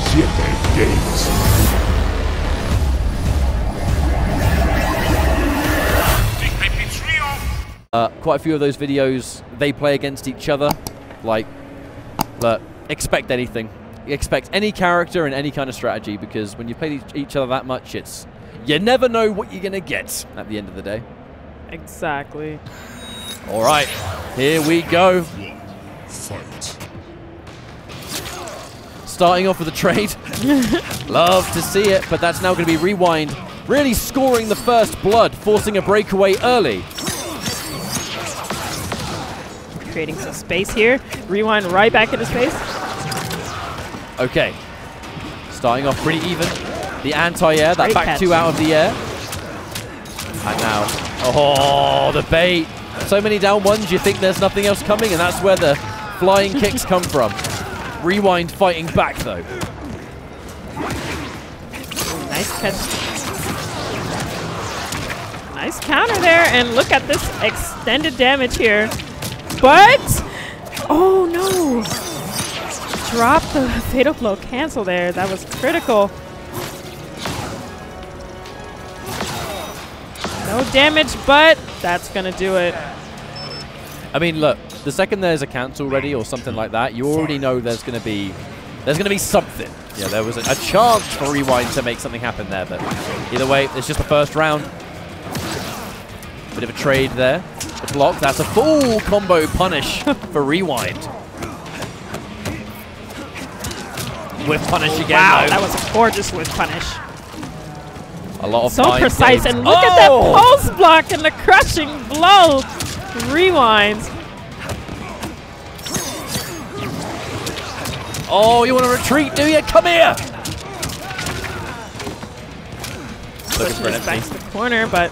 7 days. Quite a few of those videos, they play against each other. Like, look, expect anything. Expect any character and any kind of strategy, because when you play each other that much, it's you never know what you're gonna get at the end of the day. Exactly. All right, here we go. Fight. Starting off with a trade. Love to see it, but that's now going to be Rewind, really scoring the first blood, forcing a breakaway early. Creating some space here. Rewind right back into space. Okay. Starting off pretty even. The anti-air, that Great back catch. two out of the air. And now, oh, the bait. So many down ones, you think there's nothing else coming, and that's where the flying kicks come from. Rewind fighting back, though. Nice catch. Nice counter there, and look at this extended damage here. But, oh no. Drop the fatal blow cancel there. That was critical. No damage, but that's gonna do it. I mean, look, the second there's a cancel ready or something like that, you already know there's gonna be something. Yeah, there was a chance for Rewind to make something happen there, but either way, it's just the first round. Bit of a trade there. The block, that's a full combo punish for Rewind. Whiff punish again. Wow, though. that was a gorgeous whiff punish. A lot of So mind precise, games. and look at that pulse block and the crushing blow. Rewind. Oh, you want to retreat, do you? Come here! Looking for an Pushes back empty. to the corner, but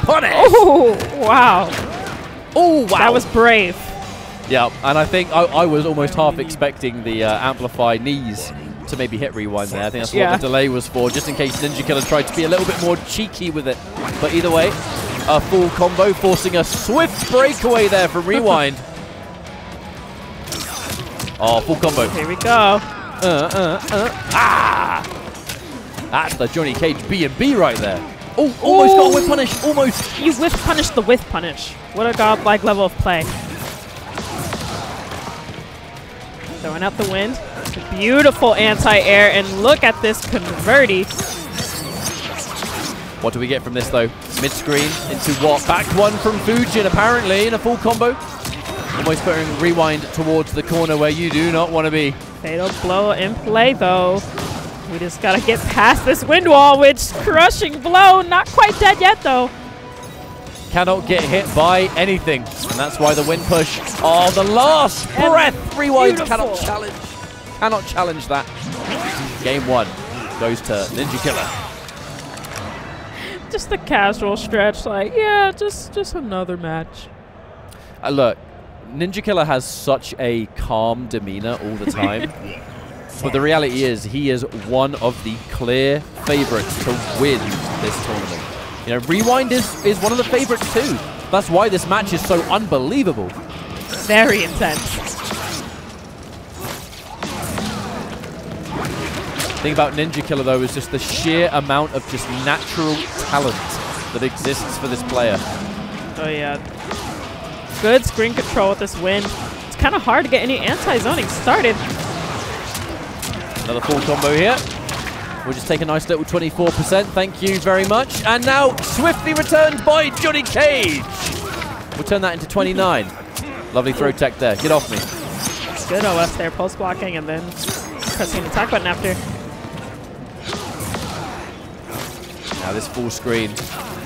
Punish! oh wow, Oh, wow. that was brave. Yeah, and I think I was almost half expecting the amplify knees to maybe hit Rewind there. I think that's what the delay was for, just in case NINJAKILLA tried to be a little bit more cheeky with it. But either way, a full combo forcing a swift breakaway there from Rewind. Oh, full combo. Here we go. Ah! That's the Johnny Cage B&B right there. Oh, almost got a whip punish, almost. You whiff punish the whiff punish. What a godlike level of play. Throwing out the wind. Beautiful anti-air, and look at this converty. What do we get from this, though? Mid-screen into what? Back one from Fujin, apparently, in a full combo. Almost putting Rewind towards the corner where you do not want to be. Fatal blow in play, though. We just gotta get past this wind wall, which crushing blow. Not quite dead yet, though. Cannot get hit by anything, and that's why the wind push. Oh, the last breath! Rewind cannot challenge that. Game one goes to NINJAKILLA. Just the casual stretch, like, yeah, just another match. Look, NINJAKILLA has such a calm demeanor all the time. But the reality is, he is one of the clear favorites to win this tournament. You know, Rewind is one of the favorites too. That's why this match is so unbelievable. Very intense. The thing about NINJAKILLA, though, is just the sheer amount of just natural talent that exists for this player. Oh, yeah. Good screen control with this wind. It's kind of hard to get any anti-zoning started. Another full combo here. We'll just take a nice little 24%. Thank you very much. And now swiftly returned by Johnny Cage. We'll turn that into 29. Lovely throw tech there. Get off me. Good OS there, pulse blocking, and then pressing the attack button after. Now this full screen,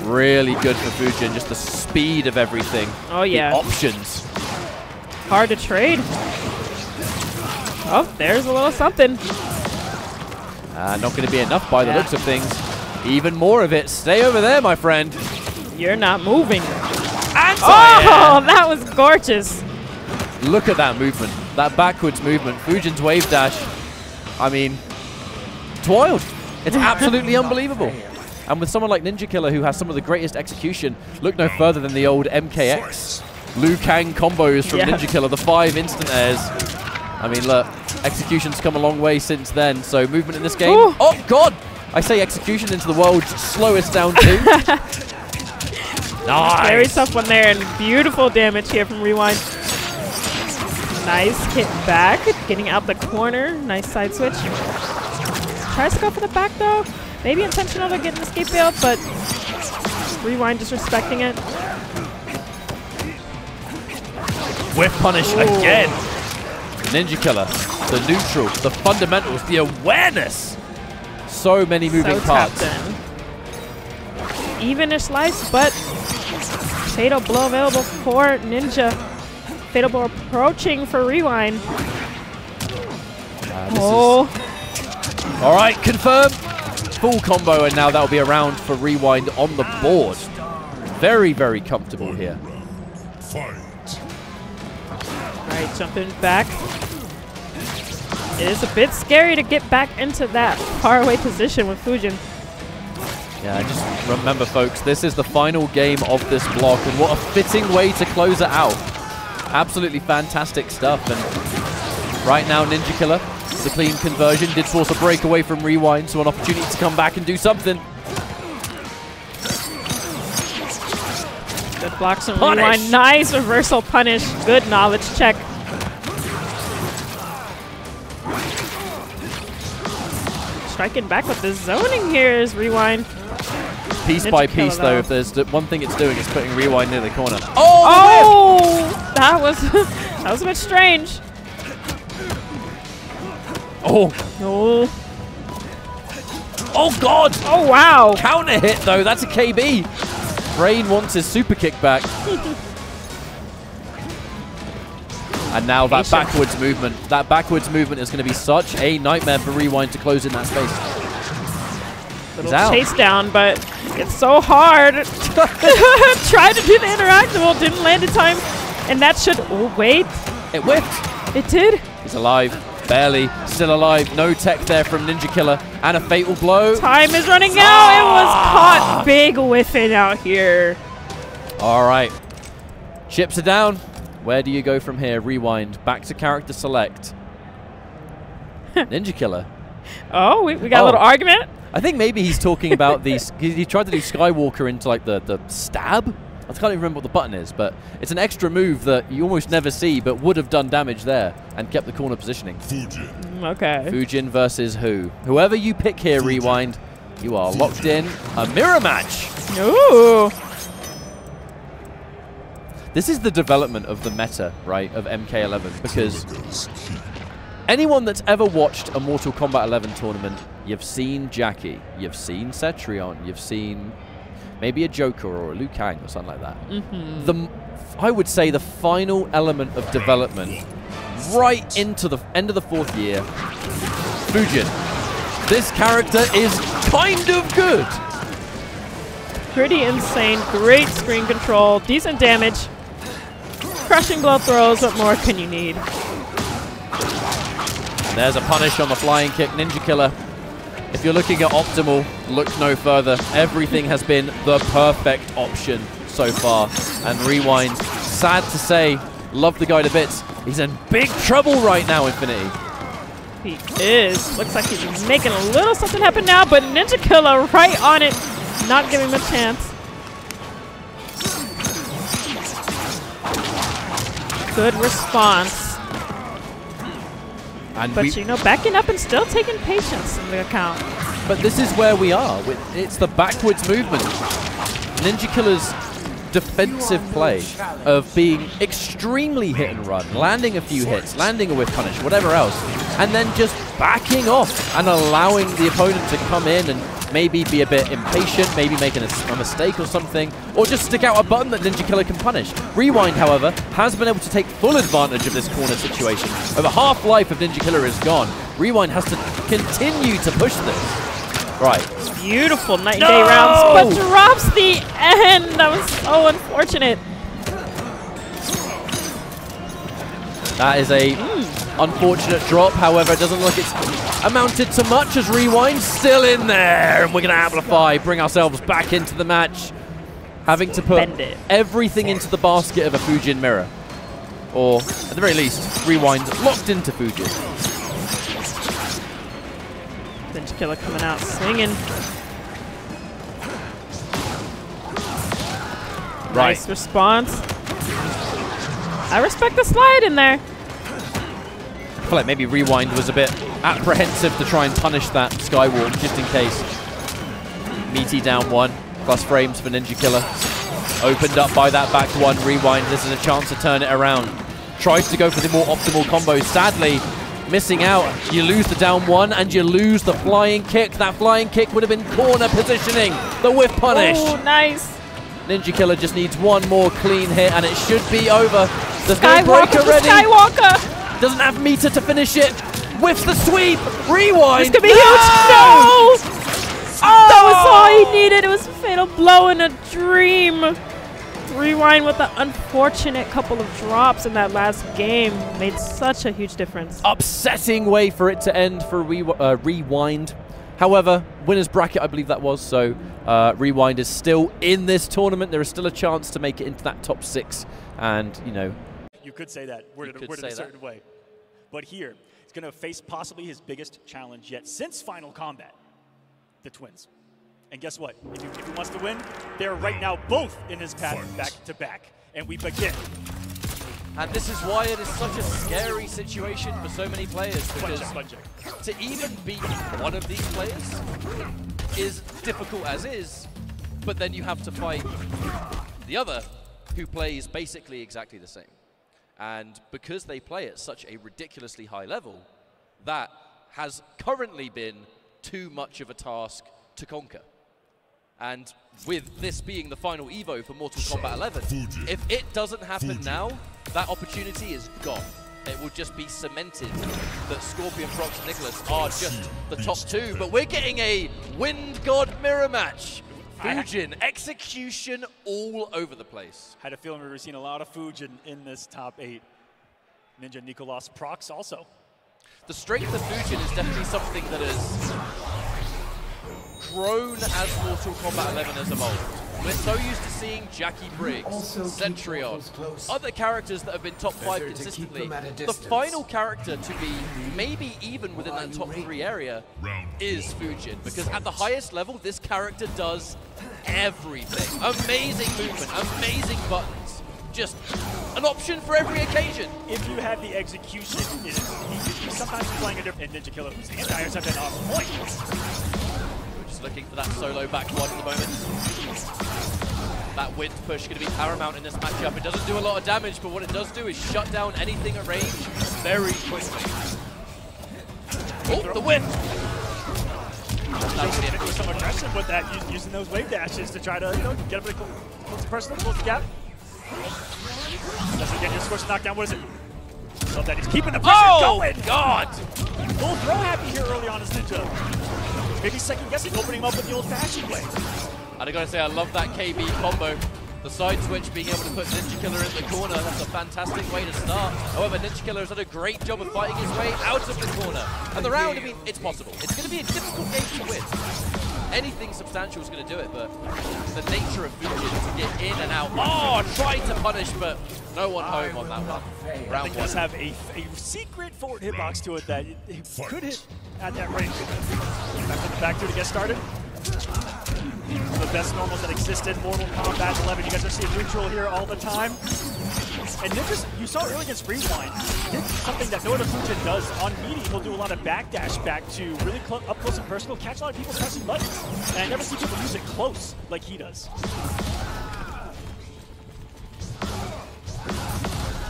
really good for Fujin. Just the speed of everything. Oh, yeah. The options. Hard to trade. Oh, there's a little something. Not going to be enough by the looks of things. Even more of it. Stay over there, my friend. You're not moving. Anti-air. Oh, that was gorgeous. Look at that movement. That backwards movement. Fujin's wave dash. I mean, it's wild. It's absolutely unbelievable. And with someone like NINJAKILLA, who has some of the greatest execution, look no further than the old MK11 Liu Kang combos from NINJAKILLA, the 5 instant airs. I mean, look, Execution's come a long way since then, so movement in this game. Ooh. Oh, God! I say Execution into the world's slowest down two. Nice! Very tough one there, and beautiful damage here from Rewind. Nice hit back, getting out the corner. Nice side switch. Tries to go for the back, though. Maybe intentional to get an escape build, but Rewind just respecting it. Whiff punish again. NINJAKILLA, the neutral, the fundamentals, the awareness. So many moving parts. Evenish slice, but fatal blow available for Ninja. Fatal blow approaching for Rewind. All right, confirm. Full combo, and now that'll be a round for Rewind on the board. Very, very comfortable here. Alright, jumping back. It is a bit scary to get back into that faraway position with Fujin. Yeah, just remember, folks, this is the final game of this block, and what a fitting way to close it out. Absolutely fantastic stuff, and right now NINJAKILLA, the clean conversion, did force a breakaway from Rewind, so an opportunity to come back and do something. Good blocks from Rewind. Nice reversal punish. Good knowledge check. Striking back with the zoning here is Rewind. Piece by piece, though, if there's one thing it's doing, it's putting Rewind near the corner. Oh, that was a bit strange. Oh. Oh. Oh, God. Oh, wow. Counter hit, though. That's a KB. Brain wants his super kick back. And now that backwards movement. That backwards movement is going to be such a nightmare for Rewind to close in that space. Little chase down, but it's so hard. Tried to do the interactable, didn't land in time. And that should... Oh, wait. It whipped. It did. He's alive. Barely. Still alive. No tech there from NINJAKILLA. And a fatal blow. Time is running out. It was caught big whiffing out here. All right. Chips are down. Where do you go from here? Rewind. Back to character select. NINJAKILLA. Oh, we got a little argument? I think maybe he's talking about these. He tried to do Skywalker into like the stab. I can't even remember what the button is, but it's an extra move that you almost never see, but would have done damage there and kept the corner positioning. Fujin. Okay. Fujin versus who? Whoever you pick here, Rewind, you are locked in. A mirror match. Ooh. This is the development of the meta, right, of MK11, because anyone that's ever watched a Mortal Kombat 11 tournament, you've seen Jackie, you've seen Cetrion, you've seen maybe a Joker or a Liu Kang or something like that. I would say the final element of development, right into the end of the 4th year, Fujin. This character is kind of good. Pretty insane. Great screen control. Decent damage. Crushing blow throws. What more can you need? There's a punish on the flying kick. NINJAKILLA. If you're looking at optimal, look no further. Everything has been the perfect option so far. And Rewind, sad to say, love the guy to bits. He's in big trouble right now, Infinity. He is. Looks like he's making a little something happen now, but NINJAKILLA right on it. Not giving him a chance. Good response. But, you know, backing up and still taking patience in the account. But this is where we are. It's the backwards movement. NINJAKILLA's defensive play of being extremely hit and run, landing a few hits, landing a whiff punish, whatever else, and then just backing off and allowing the opponent to come in and maybe be a bit impatient, maybe making a mistake or something, or just stick out a button that NINJAKILLA can punish. Rewind, however, has been able to take full advantage of this corner situation. Over half-life of NINJAKILLA is gone. Rewind has to continue to push this. Right. Beautiful night and day rounds, but drops the end. That was so unfortunate. That is a unfortunate drop. However, it doesn't look it's amounted to much as Rewind still in there. And we're going to amplify, bring ourselves back into the match. Having to put everything into the basket of a Fujin mirror. Or, at the very least, Rewind locked into Fujin. NINJAKILLA coming out swinging. Right. Nice response. I respect the slide in there. I feel like maybe Rewind was a bit apprehensive to try and punish that Skywalk just in case. Meaty down 1, plus frames for NINJAKILLA. Opened up by that back 1. Rewind, this is a chance to turn it around. Tries to go for the more optimal combos. Sadly, missing out. You lose the down 1 and you lose the flying kick. That flying kick would have been corner positioning. The whiff punish. Oh, nice. NINJAKILLA just needs one more clean hit and it should be over. There's no breaker ready. Skywalker. Doesn't have meter to finish it. Whiffs the sweep. Rewind. This could be huge. No! Oh! That was all he needed. It was a fatal blow in a dream. Rewind with the unfortunate couple of drops in that last game made such a huge difference. Upsetting way for it to end for Rewind. However, winner's bracket, I believe that was, so Rewind is still in this tournament. There is still a chance to make it into that top 6, and, you know. You could say that, worded a certain way. But here, he's going to face possibly his biggest challenge yet since Final Combat, the Twins. And guess what? If he wants to win, they're right now both in his path back-to-back. And we begin. And this is why it is such a scary situation for so many players, because to even beat one of these players is difficult as is, but then you have to fight the other who plays basically exactly the same. And because they play at such a ridiculously high level, that has currently been too much of a task to conquer. And with this being the final Evo for Mortal Kombat 11, if it doesn't happen now, that opportunity is gone. It will just be cemented that Scorpionprocs and Nicolas are just the top 2. But we're getting a Wind God mirror match. Fujin, execution all over the place. Had a feeling we were seeing a lot of Fujin in this top 8. Ninja Nicolas Procs also. The strength of Fujin is definitely something that has grown as Mortal Kombat 11 has evolved. We're so used to seeing Jackie Briggs, Centurion, other characters that have been top 5 consistently. The final character to be maybe even within that top 3 area is Fujin, because at the highest level, this character does everything. Amazing movement, amazing buttons. Just an option for every occasion. If you have the execution, sometimes you're playing a different NINJAKILLA whose anti-airs have been on point. Looking for that solo back 1 at the moment. That wind push going to be paramount in this matchup. It doesn't do a lot of damage, but what it does do is shut down anything at range very quickly. Oh, the wind! There was some aggression with that, using those wave dashes to try to get a bit close to personal, close the gap. Doesn't get your scorch knockdown. What is it? Love that he's keeping the pressure going. God! Full throw happy here early on as Ninja. Maybe second guessing, opening him up with the old-fashioned way. And I gotta say, I love that KB combo. The side switch, being able to put NINJAKILLA in the corner, that's a fantastic way to start. However, NINJAKILLA has done a great job of fighting his way out of the corner. And the round, I mean, it's possible. It's gonna be a difficult game to win. Anything substantial is gonna do it, but the nature of Fujin to get in and out. Oh, tried to punish, but no one home on that one. Round 1. It does have a secret forward hitbox to it that it could hit at that range. Back to the back 2 to get started. The best normals that exist in Mortal Kombat 11. You guys are seeing neutral here all the time. And Ninjas, you saw early against Rewind, did something that no other Fujin does. On meaty, he'll do a lot of backdash back to really up close and personal, catch a lot of people pressing buttons. And I never see people use it close like he does.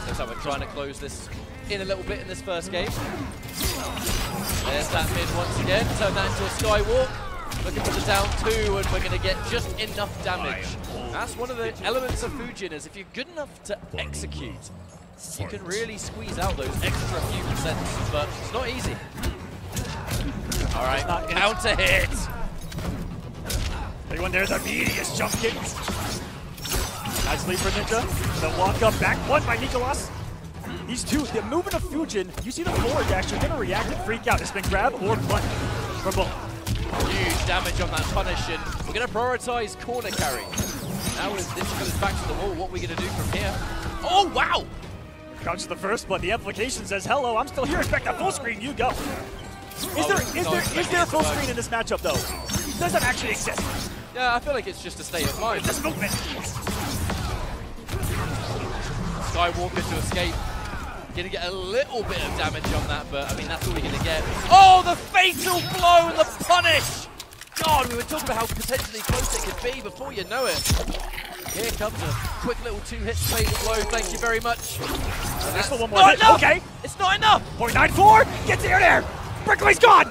Looks like we're trying to close this in a little bit in this first game. There's that mid once again, turn that into a skywalk. Looking for the down 2, and we're going to get just enough damage. That's one of the elements of Fujin, is if you're good enough to execute, you can really squeeze out those extra few %, but it's not easy. All right, counter hit. Anyone there's a medius jump kick. Nice lead for Ninja. The walk up back 1 by Nicolas. These two, the movement of Fujin, you see the forward dash, you're going to react and freak out. It's been grab or punt for both. Huge damage on that punish, and we're going to prioritize corner carry. Now as NINJAKILLA's back to the wall, what are we going to do from here? Oh, wow! Crouch to the first, but the implication says, hello, I'm still here, expect a full screen, you go. Is there a full screen in this matchup though? Does that actually exist? Yeah, I feel like it's just a state of mind. This movement. Skywalker to escape. Gonna get a little bit of damage on that, but I mean, that's all you're gonna get. Oh, the fatal blow and the punish! God, we were talking about how potentially close it could be before you know it. Here comes a quick little two-hit fatal blow, thank you very much. There's the one more Not hit. enough! Okay. It's not enough! .94, gets the air there! Brickley's gone!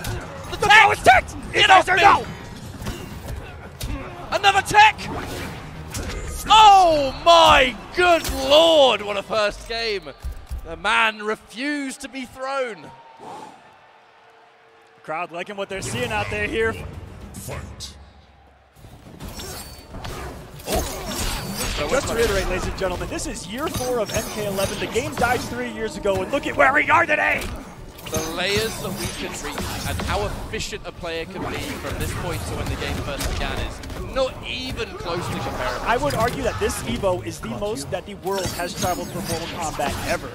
The throw is ticked! Get off or me! no? Another tech! Oh my good lord, what a first game. The man refused to be thrown. Crowd liking what they're seeing out there here. Fight. Just to reiterate, ladies and gentlemen, this is year 4 of MK11. The game died 3 years ago, and look at where we are today! The layers that we can reach and how efficient a player can be from this point to when the game first began is not even close to comparable. I would argue that this EVO is the most that the world has traveled for Mortal Kombat ever.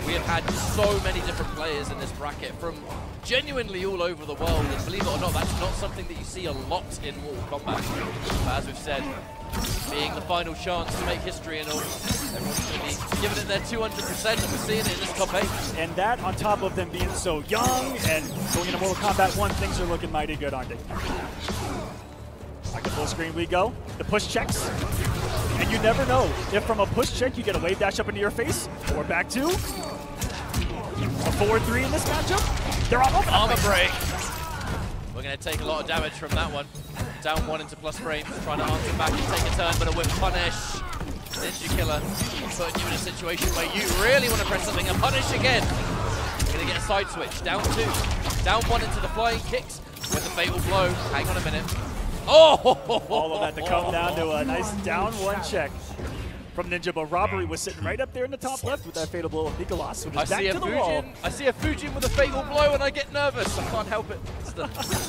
We have had so many different players in this bracket from genuinely all over the world, and believe it or not, that's not something that you see a lot in Mortal Kombat. But as we've said, being the final chance to make history and all, everyone's going to be giving it their 200%, and we're seeing it in this top 8. And that on top of them being so young and going into Mortal Kombat 1, things are looking mighty good, aren't they? Like the full screen we go, the push checks. And you never know if from a push check you get a wave dash up into your face, or back two. A forward 3 in this matchup. They're all over the Armor place. break. We're going to take a lot of damage from that one. Down 1 into plus frames, trying to answer back and take a turn, but a whip punish. NINJAKILLA putting you in a situation where you really want to press something and punish again. We're going to get a side switch. Down 2. Down 1 into the flying kicks with a fatal blow. Hang on a minute. Oh! All of that to come down to a nice down 1 check from Ninja, but Robbery was sitting right up there in the top left with that fatal blow of Nicolas, who was back to the wall. I see a Fujin with a fatal blow and I get nervous. I can't help it. It's the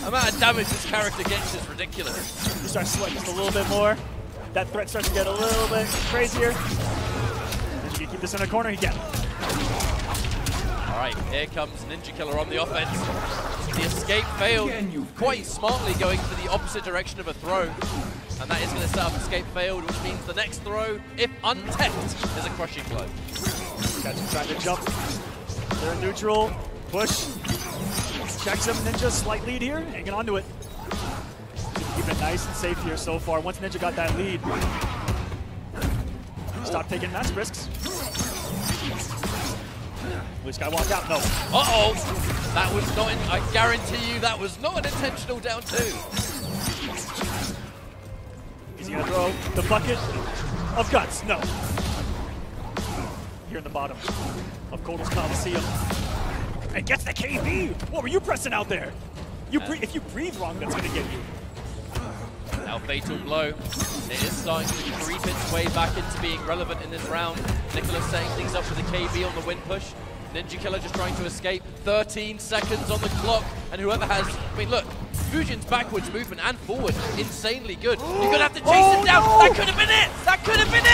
amount of damage this character gets is ridiculous. He starts sweating just a little bit more. That threat starts to get a little bit crazier. Ninja can keep this in a corner, he can. All right, here comes NINJAKILLA on the offense. The escape failed, quite smartly going for the opposite direction of a throw. And that is going to set up escape failed, which means the next throw, if untech'd, is a crushing blow. Catch him trying to jump. They're in neutral. Push. Checks him. Ninja, slight lead here. Hanging on to it. Keep it nice and safe here so far. Once Ninja got that lead, stop taking mass risks. Blue Sky walk out. No. Uh-oh. That was not, I guarantee you, that was not an intentional down 2. Is he gonna throw the bucket of guts? No. Here in the bottom of Kotal's Coliseum. And gets the KB! What were you pressing out there? If you breathe wrong, that's gonna get you. Now fatal blow. It is starting to creep its way back into being relevant in this round. Nicolas setting things up with the KB on the win push. NINJAKILLA just trying to escape. 13 seconds on the clock, and whoever has, I mean, look, Fujin's backwards movement and forward, insanely good. You're gonna have to chase him down. No. That could have been it. That could have been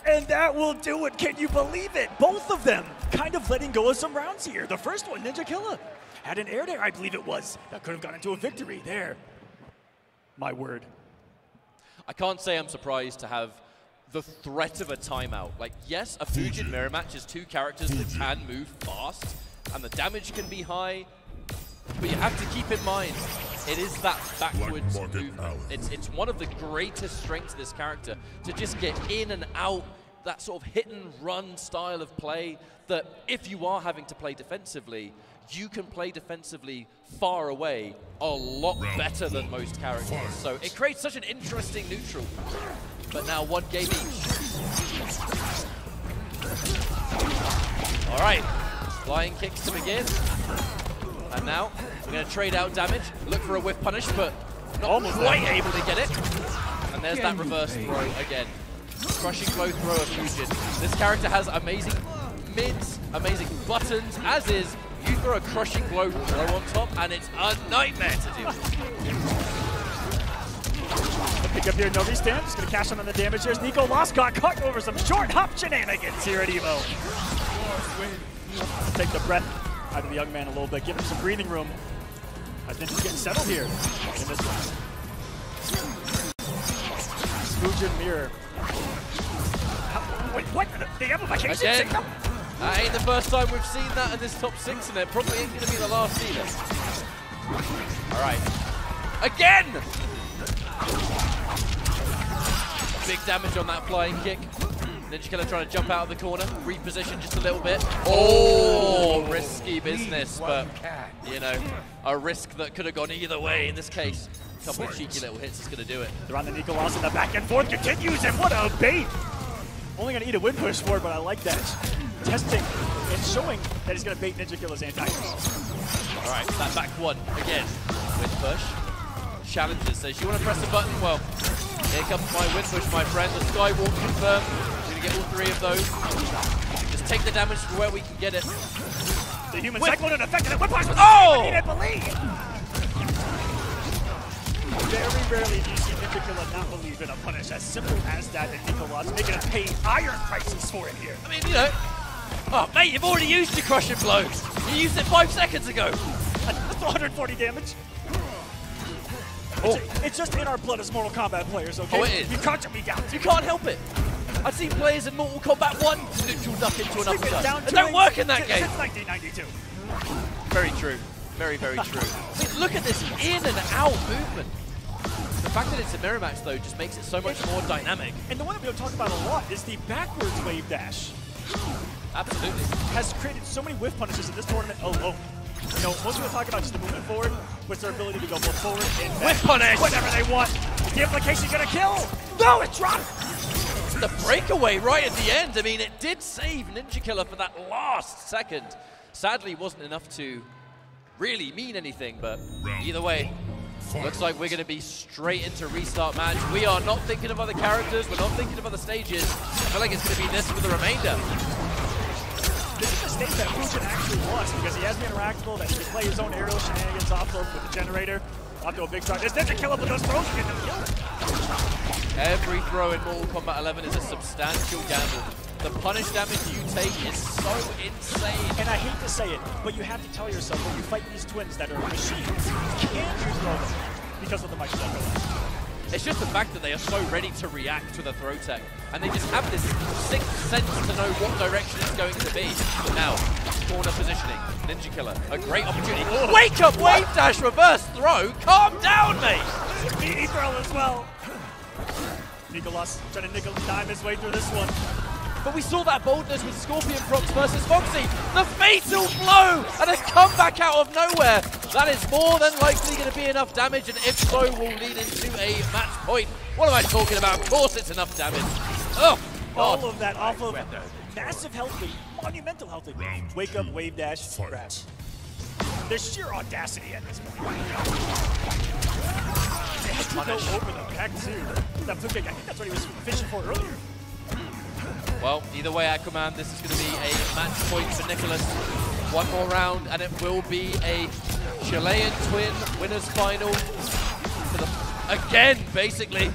it. And that will do it. Can you believe it? Both of them kind of letting go of some rounds here. The first one, NINJAKILLA had an air there, I believe it was. That could have gone into a victory there. My word. I can't say I'm surprised to have the threat of a timeout. Like, yes, a Fujin mirror match is 2 characters that can move fast, and the damage can be high, but you have to keep in mind, it is that backwards movement. It's one of the greatest strengths of this character, to just get in and out, that sort of hit and run style of play, that if you are having to play defensively, you can play defensively far away a lot better than most characters. So it creates such an interesting neutral. But now 1 game each. All right, flying kicks to begin. And now we're going to trade out damage, look for a whiff punish, but not quite able to get it. And there's that reverse throw again. Crushing blow throw of Fujin. This character has amazing mids, amazing buttons, as is you throw a crushing blow throw on top, and it's a nightmare to deal with. Pick up here, no restand. Just gonna cash in on the damage. There's Nicolas got cut over some short hop shenanigans here at EVO. take the breath out of the young man a little bit, give him some breathing room. I think he's getting settled here in this one. Fujin mirror. Wait, what? The amplification signal? That ain't the first time we've seen that in this top 6, and it probably ain't going to be the last either. All right. Again! Big damage on that flying kick. NINJAKILLA trying to jump out of the corner, reposition just a little bit. Oh, risky business, but, you know, a risk that could have gone either way in this case. A couple of cheeky little hits is going to do it. They're on the Nicolas, and the back and forth continues, and what a bait! Only going to eat a win push for it, but I like that. Testing and showing that he's going to bait NINJAKILLA's anti-airs. All right, that back one again. Win push. Challenges, says, you want to press the button? Well, here comes my win push, my friend. The Skywalk confirmed. We're going to get all 3 of those. Just take the damage to where we can get it. The human cyclone and effect, and the whip push was believe. Very rarely do you see NINJAKILLA not believe in a punish as simple as that, and Nicolas making us pay iron prices for it here. I mean, you know, oh, mate, you've already used your crushing blow. You used it 5 seconds ago. That's 140 damage. Oh. It's just in our blood as Mortal Kombat players, okay? Oh, it is. You can't shut me down. You can't help it. I've seen players in Mortal Kombat 1 neutral duck into an uppercut. It It don't work in that game. Since 1992. Very true. Very, very true. I mean, look at this in and out movement. The fact that it's a mirror match, though, just makes it so much more dynamic. And the one that we don't talk about a lot is the backwards wave dash. Absolutely. Has created so many whiff punishes in this tournament alone. You know, most people talk about just the movement forward, with their ability to go both forward and back. Whiff punish! Whatever they want. Is the implication gonna kill? No, it dropped! The breakaway right at the end. I mean, it did save NINJAKILLA for that last second. Sadly, wasn't enough to really mean anything, but either way, looks like we're going to be straight into restart match. We are not thinking of other characters. We're not thinking of other stages. I feel like it's going to be this for the remainder. This is the stage that Fujin actually wants because he has the interactable that he can play his own aerial shenanigans off of with the generator. Off to a big start. This NINJAKILLA with those throws getting him killed. Every throw in Mortal Kombat 11 is a substantial gamble. The punish damage you take is so insane. And I hate to say it, but you have to tell yourself when you fight these twins that are machines, can you throw them because of the micro? It's just the fact that they are so ready to react to the throw tech. And they just have this sixth sense to know what direction it's going to be. Now, corner positioning. NINJAKILLA, a great opportunity. Whoa. Wake up, wave dash, reverse throw. Calm down, mate. Meaty throw as well. Nicolas trying to nickel dime his way through this one. But we saw that boldness with Scorpionprocs versus Foxy. The fatal blow and a comeback out of nowhere. That is more than likely going to be enough damage, and if so, will lead into a match point. What am I talking about? Of course it's enough damage. Oh, God. All of that off of massive health lead, monumental health lead. Wake up, wave dash, grab. There's sheer audacity at this point. They had to go over the back too. That flip kick, I think that's what he was fishing for earlier. Well, either way, Aquaman, this is going to be a match point for Nicolas. One more round, and it will be a Chilean twin winners final. Again, basically.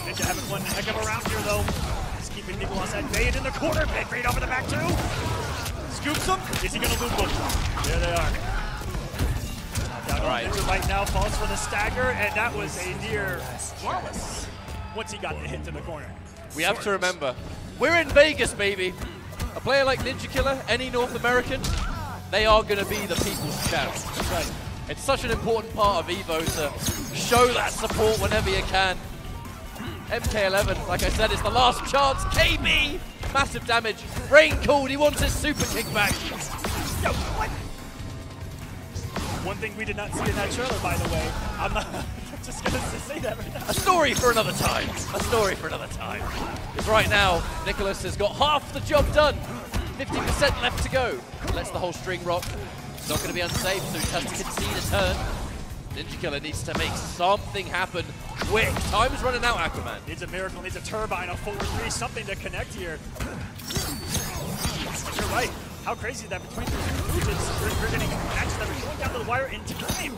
Ninja having one heck of a round here, though. He's keeping Nicolas at bay and in the corner. Big raid over the back, too. Scoops him. Is he going to loop him? There they are. All right. Ninja right now falls for the stagger, and that was a near flawless once he got the hit to the corner. We have to remember, we're in Vegas, baby. A player like NINJAKILLA, any North American, they are going to be the people's champ. Right. It's such an important part of EVO to show that support whenever you can. MK11, like I said, it's the last chance. KB, massive damage. Rain cooled, he wants his super kick back. Yo, what? One thing we did not see in that trailer, by the way, I'm just going to say that right now. A story for another time. A story for another time. Because right now, Nicolas has got half the job done. 50% left to go. Lets the whole string rock. It's not going to be unsafe, so he has to concede a turn. NINJAKILLA needs to make something happen quick. Time's running out, Aquaman. Needs a miracle, needs a turbine, a forward three, something to connect here. But you're right. How crazy is that between these conclusions, we're getting matches that are going down to the wire in time.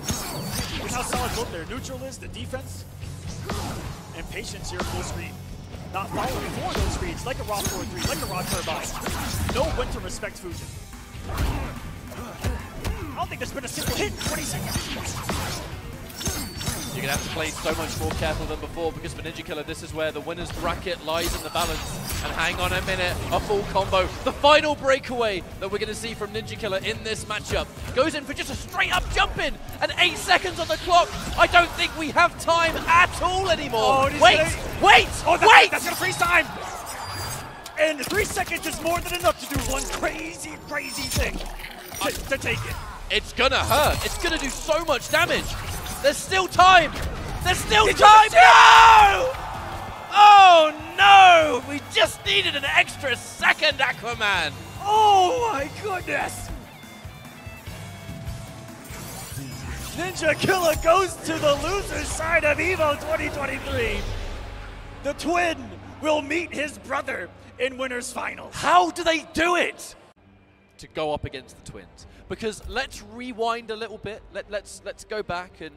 With how solid both their neutral is, the defense, and patience here full screen. Not following for those reads, like a raw forward three, like a raw turbine. Know when to respect Fujin. don't think there's been a single hit in 20 seconds. You're going to have to play so much more careful than before, because for NINJAKILLA, this is where the winner's bracket lies in the balance. And hang on a minute, a full combo. The final breakaway that we're going to see from NINJAKILLA in this matchup. Goes in for just a straight up jump in, and 8 seconds on the clock. I don't think we have time at all anymore. Oh, wait! Oh, wait! That's going to freeze time! And 3 seconds is more than enough to do one crazy, crazy thing to take it. It's going to hurt. It's going to do so much damage. There's still time! There's still time! No! Oh no! We just needed an extra second, Aquaman! Oh my goodness! NINJAKILLA goes to the loser's side of EVO 2023. The twin will meet his brother in winners finals. How do they do it? To go up against the twins. Because let's rewind a little bit. Let's go back, and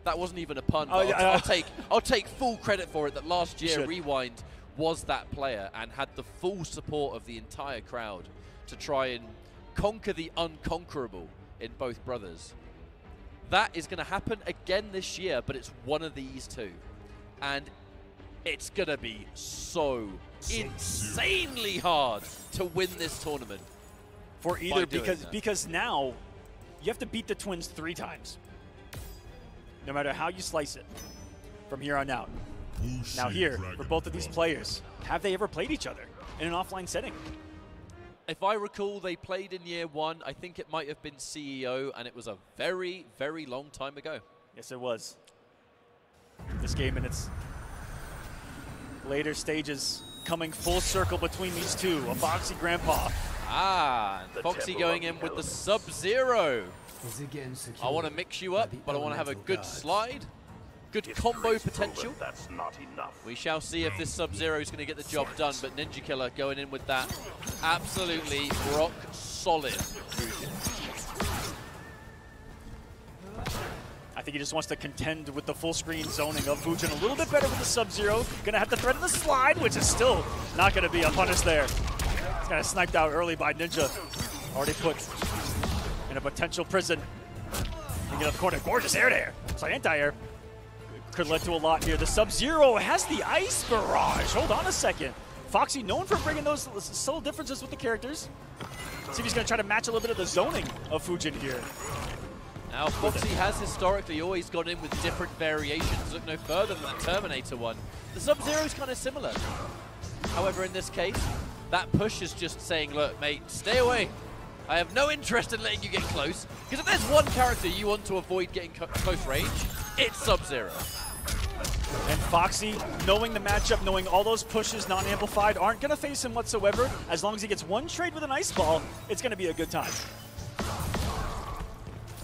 that wasn't even a pun. I'll take full credit for it that last year Rewind was that player and had the full support of the entire crowd to try and conquer the unconquerable in both brothers. That is going to happen again this year, but it's one of these two. And it's going to be so insanely hard to win this tournament. For either, because now you have to beat the twins 3 times. No matter how you slice it from here on out. Now here, for both of these players, have they ever played each other in an offline setting? If I recall, they played in year 1. I think it might have been CEO, and it was a very, very long time ago. Yes, it was. This game in its later stages coming full circle between these two. A Foxy Grampa. Foxy going in with the Sub-Zero. I want to mix you up, but I want to have a good slide. Good combo potential. That's not enough. We shall see if this Sub-Zero is going to get the job done, but NINJAKILLA going in with that absolutely rock solid. I think he just wants to contend with the full screen zoning of Fujin a little bit better with the Sub-Zero. Gonna have to threaten the slide, which is still not gonna be a punish there. It's kind of sniped out early by Ninja. Already put in a potential prison. You get up the corner, gorgeous air there. So anti-air could lead to a lot here. The Sub-Zero has the ice barrage. Hold on a second. Foxy known for bringing those subtle differences with the characters. See if he's gonna try to match a little bit of the zoning of Fujin here. Now, Foxy has historically always gone in with different variations. Look no further than that Terminator one. The Sub-Zero is kind of similar. However, in this case, that push is just saying, look, mate, stay away. I have no interest in letting you get close. Because if there's one character you want to avoid getting close range, it's Sub-Zero. And Foxy, knowing the matchup, knowing all those pushes non-amplified aren't going to face him whatsoever. As long as he gets one trade with an ice ball, it's going to be a good time.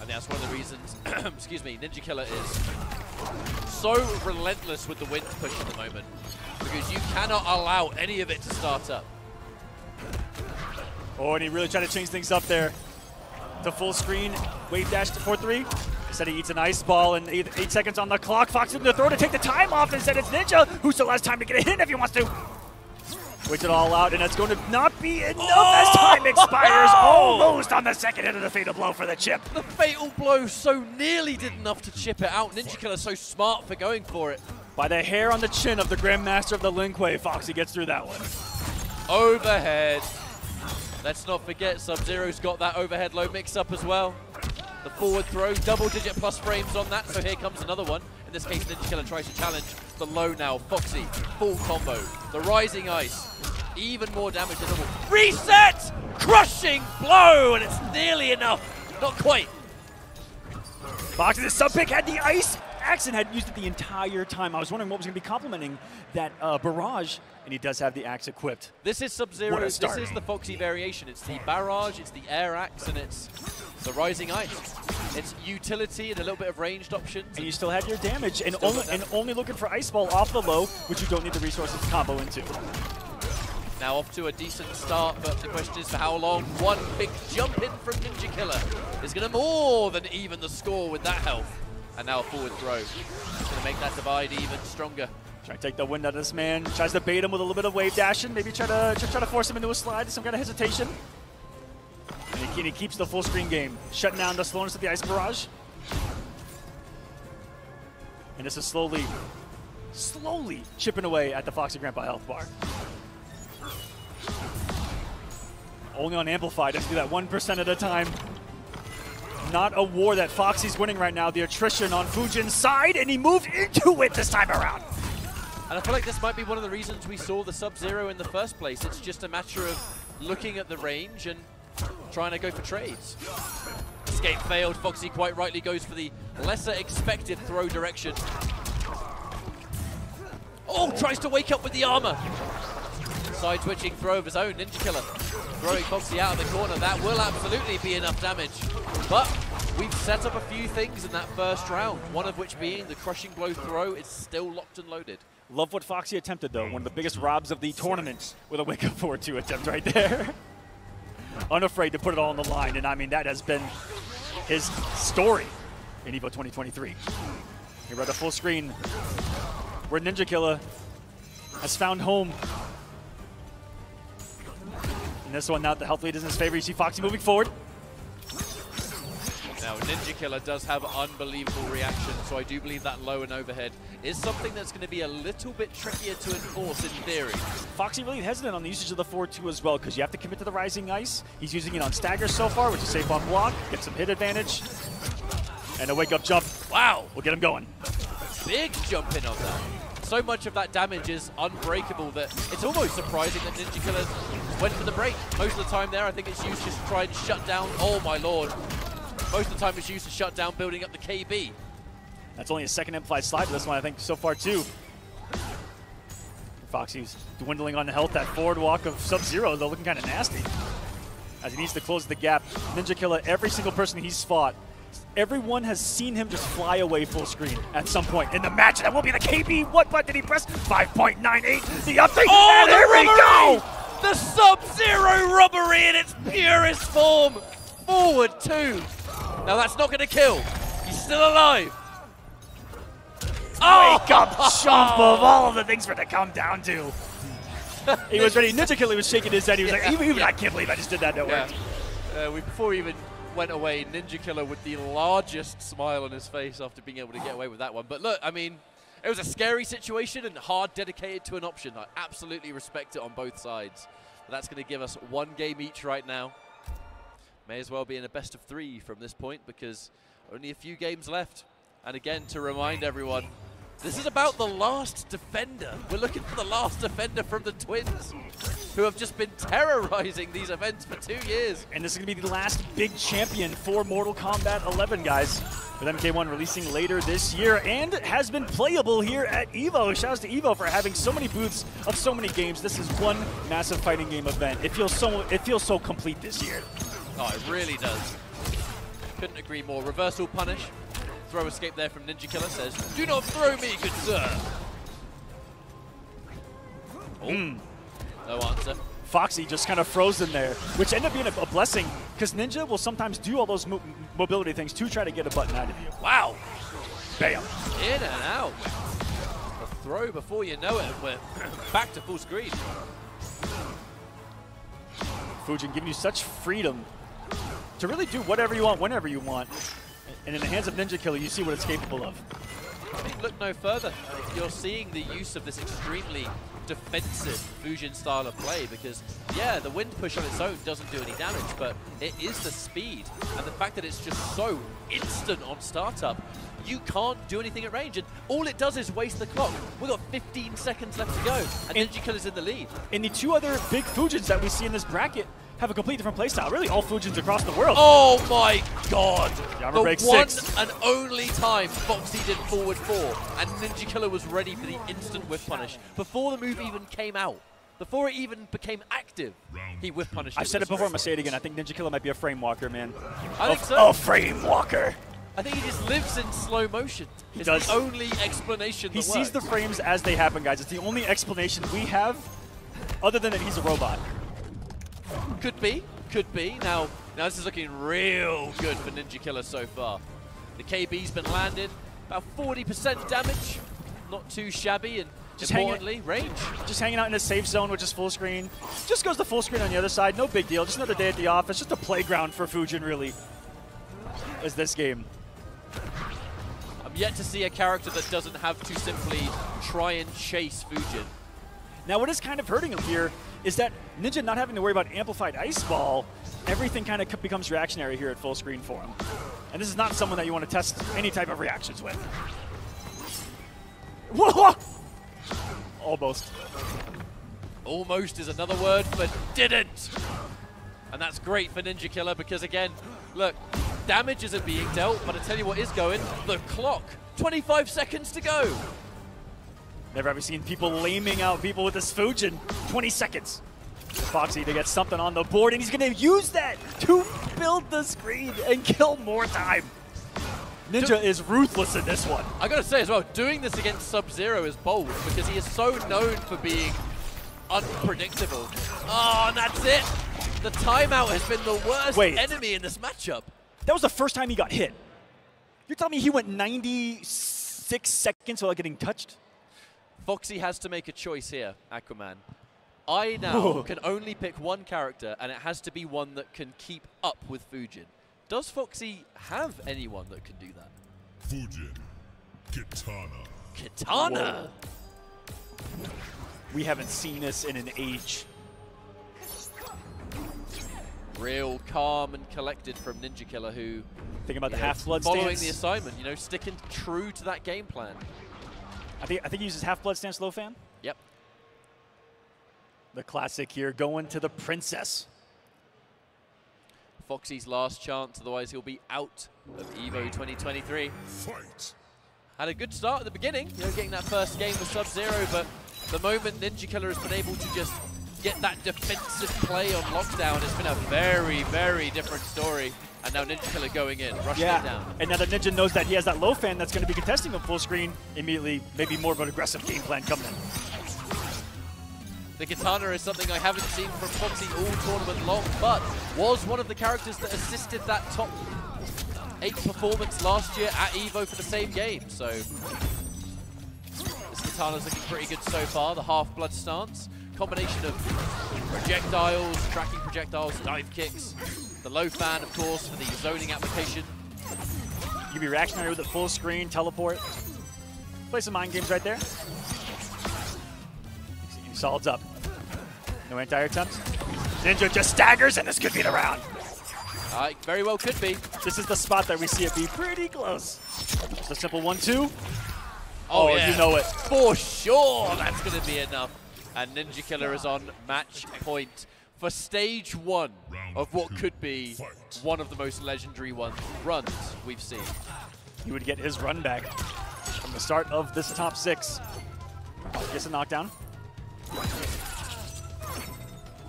And that's one of the reasons, excuse me, NINJAKILLA is so relentless with the wind push at the moment. Because you cannot allow any of it to start up. Oh, and he really tried to change things up there. To full screen, wave dash to 4-3. Instead he eats an ice ball and 8 seconds on the clock. Fox looking to throw to take the time off. Instead it's Ninja, who still has time to get a hit if he wants to. Waits it all out, and it's going to not be enough as time expires. Almost on the second hit of the fatal blow for the chip. The fatal blow so nearly did enough to chip it out. NINJAKILLA so smart for going for it. By the hair on the chin of the Grandmaster of the Lin Kuei, Foxy gets through that one. Overhead. Let's not forget, Sub-Zero's got that overhead low mix-up as well. The forward throw, double-digit plus frames on that, so here comes another one. In this case, NINJAKILLA tries to challenge the low now. Foxy, full combo. The rising ice, even more damage than normal. Reset! Crushing blow, and it's nearly enough. Not quite. Foxy, the sub-pick had the ice. Axe and had used it the entire time. I was wondering what was going to be complementing that barrage, and he does have the axe equipped. This is Sub-Zero. This is the Foxy variation. It's the barrage, it's the air axe, and it's the rising ice. It's utility and a little bit of ranged options. And you still have your damage, and only looking for ice ball off the low, which you don't need the resources to combo into. Now off to a decent start, but the question is for how long. One big jump in from NINJAKILLA is going to more than even the score with that health. And now a forward throw. It's going to make that divide even stronger. Trying to take the wind out of this man. Tries to bait him with a little bit of wave dashing. Maybe try to force him into a slide. Some kind of hesitation. And he keeps the full screen game, shutting down the slowness of the Ice Barrage. And this is slowly chipping away at the Foxy Grampa health bar. Only on Amplified, has to do that 1% at a time. Not a war that Foxy's winning right now. The attrition on Fujin's side, and he moved into it this time around. And I feel like this might be one of the reasons we saw the Sub-Zero in the first place. It's just a matter of looking at the range and trying to go for trades. Escape failed. Foxy quite rightly goes for the lesser expected throw direction. Oh, tries to wake up with the armor. Side switching throw of his own. NINJAKILLA throwing Foxy out of the corner. That will absolutely be enough damage. But we've set up a few things in that first round, one of which being the crushing blow throw is still locked and loaded. Love what Foxy attempted, though. One of the biggest robs of the tournament with a wake up forward 2 attempt right there. Unafraid to put it all on the line, and I mean, that has been his story in EVO 2023. Here at the full screen, where NINJAKILLA has found home. And this one, now the health lead is in his favor. You see Foxy moving forward. Now, NINJAKILLA does have unbelievable reaction, so I do believe that low and overhead is something that's going to be a little bit trickier to enforce in theory. Foxy really hesitant on the usage of the 4-2 as well, because you have to commit to the Rising Ice. He's using it on stagger so far, which is safe on block, gets some hit advantage, and a wake-up jump. Wow, we'll get him going. Big jump in on that. So much of that damage is unbreakable that it's almost surprising that NINJAKILLA went for the break. Most of the time there, I think it's used just to try and shut down, oh my lord. Most of the time it's used to shut down building up the KB. That's only a second implied slide to this one, I think, so far, too. Foxy's dwindling on the health. That forward walk of Sub-Zero, though, looking kind of nasty. As he needs to close the gap. NINJAKILLA, every single person he's fought, everyone has seen him just fly away full screen at some point in the match. That will be the KB. What button did he press? 5.98. The update. Oh, and there we go! The Sub-Zero robbery in its purest form. Forward 2. Now that's not going to kill. He's still alive. Oh! Wake up jump of all of the things for it to come down to. He was ready. NINJAKILLA was shaking his head. He was like, even I can't believe I just did that. No way. Before we even went away, NINJAKILLA with the largest smile on his face after being able to get away with that one. But look, I mean, it was a scary situation and hard dedicated to an option. I absolutely respect it on both sides. But that's going to give us 1 game each right now. May as well be in a best of 3 from this point because only a few games left. And again, to remind everyone, this is about the last defender. We're looking for the last defender from the Twins, who have just been terrorizing these events for 2 years. And this is going to be the last big champion for Mortal Kombat 11, guys. With MK11 releasing later this year and has been playable here at EVO. Shouts to EVO for having so many booths of so many games. This is one massive fighting game event. It feels so complete this year. Oh, it really does. Couldn't agree more. Reversal punish. Throw escape there from NINJAKILLA says, "Do not throw me, good sir." Oh, no answer. Foxy just kind of frozen there, which ended up being a blessing because Ninja will sometimes do all those mobility things to try to get a button out of you. Wow. Bam. In and out. A throw before you know it. We're back to full screen. Fujin giving you such freedom to really do whatever you want, whenever you want. And in the hands of NINJAKILLA, you see what it's capable of. I mean, look no further. You're seeing the use of this extremely defensive Fujin style of play because, yeah, the wind push on its own doesn't do any damage, but it is the speed and the fact that it's just so instant on startup. You can't do anything at range, and all it does is waste the clock. We've got 15 seconds left to go, and NINJAKILLA's in the lead. And the 2 other big Fujins that we see in this bracket have a completely different playstyle. Really, all Fujins across the world. Oh my god! Armor break the one 6. and only time Foxy did forward 4, and NINJAKILLA was ready for the instant whiff punish before the move even came out. Before it even became active, he whiff punished. I've said it before, I'm going to say it again. I think NINJAKILLA might be a frame walker, man. I think so. A frame walker. I think he just lives in slow motion. It's the only explanation that He sees the frames as they happen, guys. It's the only explanation we have, other than that he's a robot. Could be, could be. Now this is looking real good for NINJAKILLA so far. The KB's been landed, about 40% damage, not too shabby, and Importantly, range. Just hanging out in a safe zone, which is full screen. Just goes to full screen on the other side. No big deal. Just another day at the office. Just a playground for Fujin, really, is this game. I'm yet to see a character that doesn't have to simply try and chase Fujin. Now, what is kind of hurting him here is that Ninja not having to worry about amplified ice ball, everything kind of becomes reactionary here at full screen for him. And this is not someone that you want to test any type of reactions with. Whoa! Almost. Almost is another word for didn't. And that's great for NINJAKILLA because, again, look, damage isn't being dealt, but I tell you what is going, the clock. 25 seconds to go. Never have we seen people laming out people with this Fujin. 20 seconds. Foxy to get something on the board, and he's going to use that to build the screen and kill more time. Ninja is ruthless in this one. I gotta say as well, doing this against Sub-Zero is bold because he is so known for being unpredictable. Oh, and that's it. The timeout has been the worst enemy in this matchup. That was the first time he got hit. You're telling me he went 96 seconds without getting touched? Foxy has to make a choice here, Aquaman. I now can only pick one character, and it has to be one that can keep up with Fujin. Does Foxy have anyone that can do that? Fujin. Kitana. Kitana! Whoa. We haven't seen this in an age. Real calm and collected from NINJAKILLA, who think about the half-blood stance. Following the assignment, you know, sticking true to that game plan. I think he uses half-blood stance low fan. Yep. The classic here, going to the princess. Foxy's last chance, otherwise he'll be out of EVO 2023. Fight. Had a good start at the beginning, you know, getting that first game with Sub-Zero, but the moment NINJAKILLA has been able to just get that defensive play on lockdown, it's been a very, very different story. And now NINJAKILLA going in, rushing it down. And now that Ninja knows that he has that low fan that's going to be contesting him full screen, immediately maybe more of an aggressive game plan coming in. The Kitana is something I haven't seen from Foxy all tournament long, but was one of the characters that assisted that top 8 performance last year at EVO for the same game. So this Kitana's looking pretty good so far. The half-blood stance, combination of projectiles, tracking projectiles, dive kicks, the low fan, of course, for the zoning application. You can be reactionary with the full screen, teleport. Play some mind games right there. Solids up. No anti-air attempts. Ninja just staggers, and this could be the round. Very well could be. This is the spot that we see it be pretty close. Just a simple 1-2. Oh yeah. You know it. For sure, that's going to be enough. And NINJAKILLA is on match point for stage 1 of what could be one of the most legendary runs we've seen. He would get his run back from the start of this top 6. Gets a knockdown.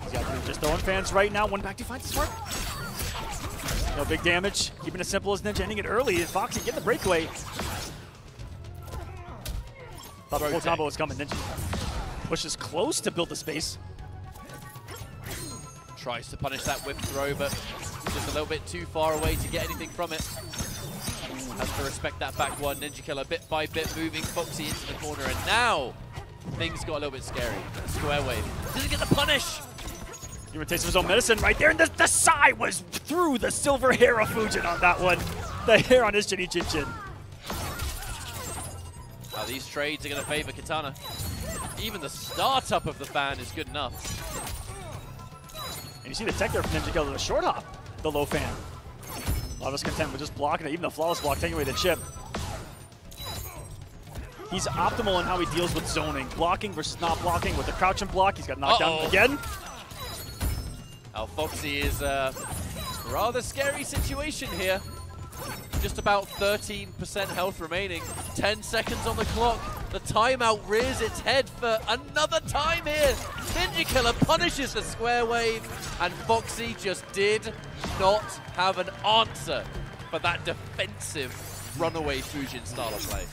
He's got just throwing fans right now. One back to find the smart. No big damage. Keeping it simple as Ninja, ending it early. And Foxy getting the breakaway. Thought the full combo was coming. Ninja pushes close to build the space. Tries to punish that whip throw, but just a little bit too far away to get anything from it. Has to respect that back one. NINJAKILLA bit by bit moving Foxy into the corner, and now things got a little bit scary. Square wave. Doesn't get the punish. Give a taste of his own medicine right there, and the side was through the silver hair of Fujin on that one. The hair on his chinny chin chin. Now these trades are going to favor Kitana. Even the startup of the fan is good enough. And you see the tech there from NINJAKILLA, the short hop, the low fan. A lot of us content with just blocking it, even the flawless block, taking away the chip. He's optimal in how he deals with zoning. Blocking versus not blocking. With the crouch and block, he's got knocked down again. Now Foxy is a rather scary situation here. Just about 13% health remaining. 10 seconds on the clock. The timeout rears its head for another time here. NINJAKILLA punishes the square wave, and Foxy just did not have an answer for that defensive runaway Fujin style of play.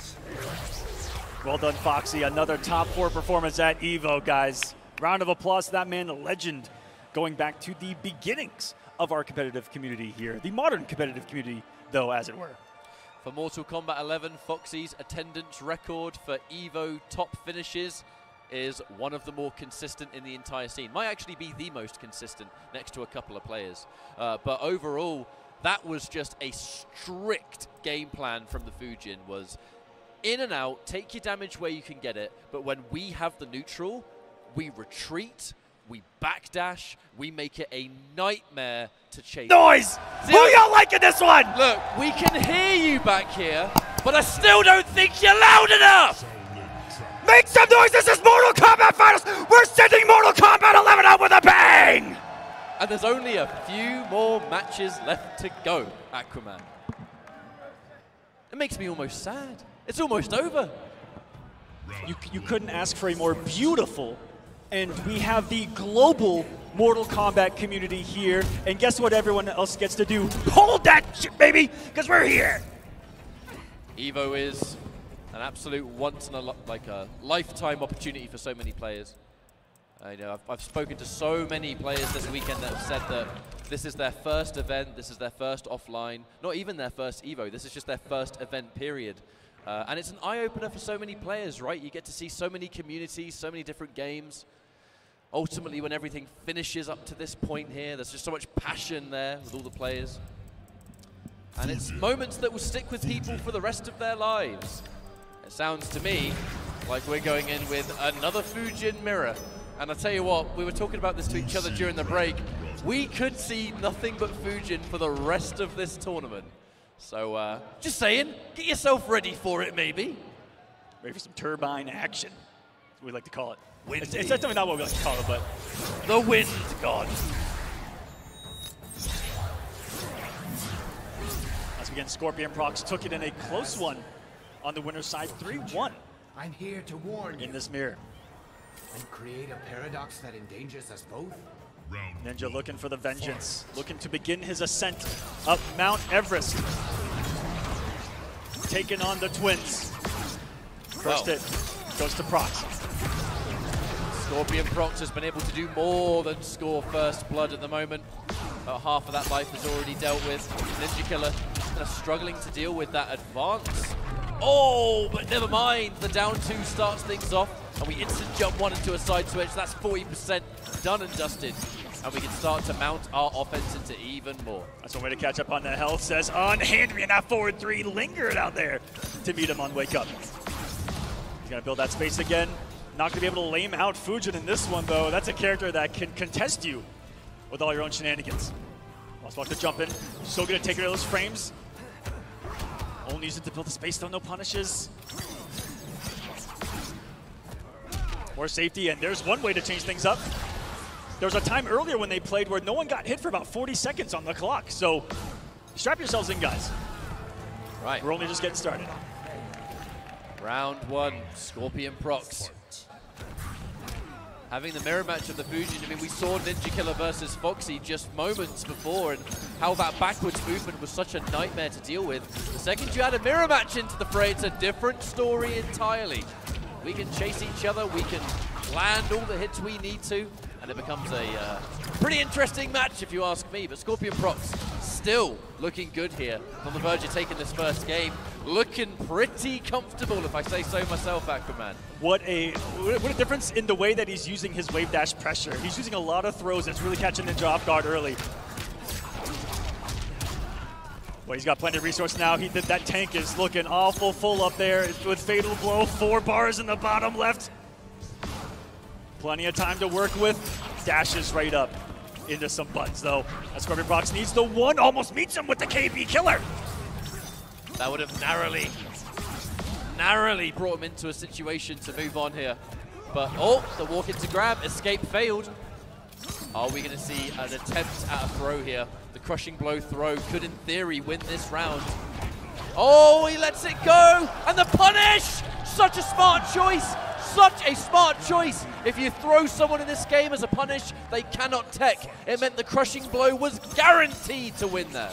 Well done, Foxy. Another top 4 performance at EVO, guys. Round of applause to that man, the legend, going back to the beginnings of our competitive community here. The modern competitive community, though, as it were. For Mortal Kombat 11, Foxy's attendance record for EVO top finishes is one of the more consistent in the entire scene. Might actually be the most consistent next to a couple of players. But overall, that was just a strict game plan from the Fujin. Was in and out, take your damage where you can get it, but when we have the neutral, we retreat, we backdash, we make it a nightmare to chase. Noise! Who y'all liking this one? Look, we can hear you back here, but I still don't think you're loud enough! Make some noise! This is Mortal Kombat Finals! We're sending Mortal Kombat 11 out with a bang! And there's only a few more matches left to go, Aquaman. It makes me almost sad. It's almost over. You couldn't ask for a more beautiful, and we have the global Mortal Kombat community here, and guess what everyone else gets to do? Hold that shit, baby, because we're here! EVO is an absolute once in a lifetime opportunity for so many players. I know I've spoken to so many players this weekend that have said that this is their first event, this is their first offline, not even their first EVO, this is just their first event period. And it's an eye-opener for so many players, right? You get to see so many communities, so many different games. Ultimately, when everything finishes up to this point here, there's just so much passion there with all the players. And it's moments that will stick with people for the rest of their lives. It sounds to me like we're going in with another Fujin mirror. And I tell you what, we were talking about this to each other during the break. We could see nothing but Fujin for the rest of this tournament. So, just saying, get yourself ready for it, maybe. Ready for some turbine action, we like to call it. It's definitely not what we like to call it, but the wind god. As we get Scorpionprocs took it in a close one on the winner's side, 3-1. I'm here to warn you in this mirror. and create a paradox that endangers us both. Ninja looking for the vengeance, looking to begin his ascent up Mount Everest. Taking on the twins. First hit goes to Procs. Scorpionprocs has been able to do more than score first blood at the moment. About half of that life is already dealt with. NINJAKILLA struggling to deal with that advance. Oh, but never mind. The down two starts things off, and we instant jump one into a side switch. That's 40% done and dusted. And we can start to mount our offense into even more. That's one way to catch up on the health. Says, unhand me, and that forward three lingered out there to meet him on wake up. He's going to build that space again. Not going to be able to lame out Fujin in this one, though. That's a character that can contest you with all your own shenanigans. Lost to jump in. So good at taking those frames. Only use it to build the space, though. No punishes. More safety, and there's one way to change things up. There was a time earlier when they played where no one got hit for about 40 seconds on the clock. So strap yourselves in, guys. Right. We're only just getting started. Round one, Scorpionprocs. Having the mirror match of the Fujin. I mean, we saw NINJAKILLA versus Foxy just moments before, and how that backwards movement was such a nightmare to deal with. The second you add a mirror match into the fray, it's a different story entirely. We can chase each other, we can land all the hits we need to, and it becomes a pretty interesting match if you ask me. But Scorpionprocs still looking good here. On the verge of taking this first game. Looking pretty comfortable, if I say so myself, Aquaman. What a difference in the way that he's using his wave dash pressure. He's using a lot of throws that's really catching Ninja off guard early. Well, he's got plenty of resource now. That tank is looking awful full up there with Fatal Blow. 4 bars in the bottom left. Plenty of time to work with. Dashes right up into some butts, though. Scorpionprocs needs the one, almost meets him with the KB killer. That would have narrowly brought him into a situation to move on here. But, oh, the walk into grab, escape failed. Are we going to see an attempt at a throw here? The crushing blow throw could, in theory, win this round. Oh, he lets it go, and the punish! Such a smart choice, such a smart choice. If you throw someone in this game as a punish, they cannot tech. It meant the crushing blow was guaranteed to win there.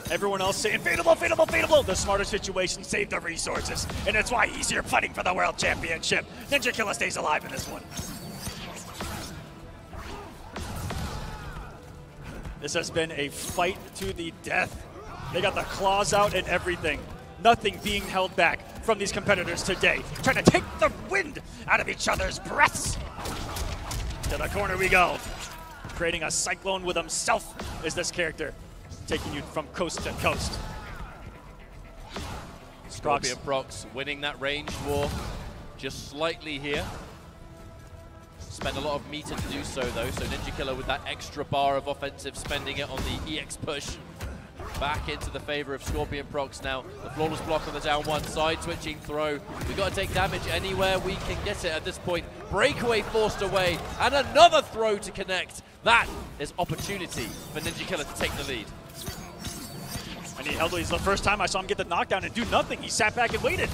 Everyone else saying, Fatal Blow, Fatal Blow, Fatal Blow. The smarter situation saved the resources, and that's why he's here fighting for the World Championship. NINJAKILLA stays alive in this one. This has been a fight to the death. They got the claws out and everything. Nothing being held back from these competitors today. Trying to take the wind out of each other's breaths. To the corner we go. Creating a cyclone with himself is this character. Taking you from coast to coast. Scorpionprocs winning that ranged war just slightly here. Spend a lot of meter to do so though, so NINJAKILLA with that extra bar of offensive, spending it on the EX push. Back into the favor of Scorpionprocs now. The flawless block on the down one, side switching throw. We've got to take damage anywhere we can get it at this point. Breakaway forced away, and another throw to connect. That is opportunity for NINJAKILLA to take the lead. And he held it. It's the first time I saw him get the knockdown and do nothing. He sat back and waited.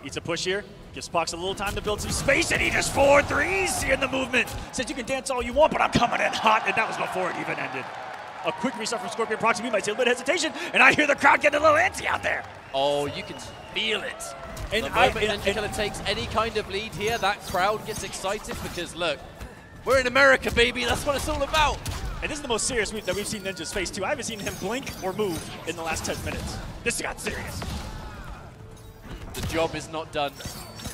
Eats a push here. Gives Pox a little time to build some space, and he just 4-3s in the movement. Says you can dance all you want, but I'm coming in hot, and that was before it even ended. A quick reset from Scorpionprocs. We might see a little bit of hesitation, and I hear the crowd getting a little antsy out there. Oh, you can feel it. And the moment NINJAKILLA takes any kind of lead here, that crowd gets excited because, look, we're in America, baby. That's what it's all about. And this is the most serious that we've seen Ninja's face, too. I haven't seen him blink or move in the last 10 minutes. This got serious. The job is not done.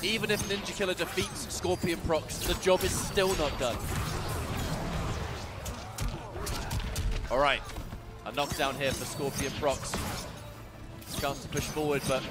Even if NINJAKILLA defeats Scorpionprocs, the job is still not done. All right, a knockdown here for Scorpionprocs. Chance to push forward, but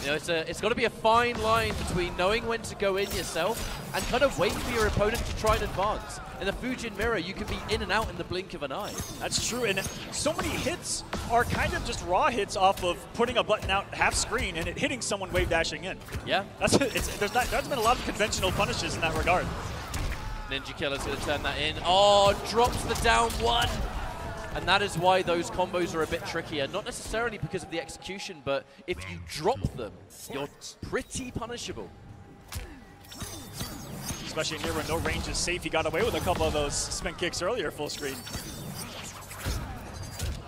you know it's got to be a fine line between knowing when to go in yourself and kind of wait for your opponent to try and advance. In the Fujin mirror, you can be in and out in the blink of an eye. That's true, and so many hits are kind of just raw hits off of putting a button out half screen and it hitting someone wave dashing in. Yeah. There's been a lot of conventional punishes in that regard. NINJAKILLA's going to turn that in. Oh, drops the down one. And that is why those combos are a bit trickier. Not necessarily because of the execution, but if you drop them, you're pretty punishable. Especially here when no range is safe. He got away with a couple of those spin kicks earlier, full screen.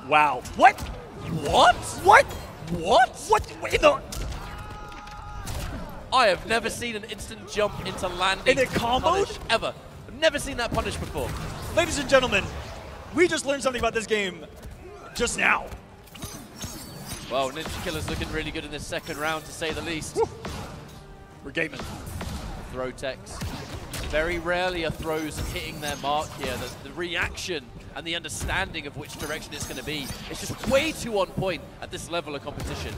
Wow. What? What? What? What? What? Wait, no. I have never seen an instant jump into landing in a combo ever. I've never seen that punish before. Ladies and gentlemen, we just learned something about this game just now. Well, NINJAKILLA's looking really good in this second round, to say the least. Woo. We're gaming. Throw techs. Very rarely are throws hitting their mark here. The reaction and the understanding of which direction it's going to be, it's just way too on point at this level of competition.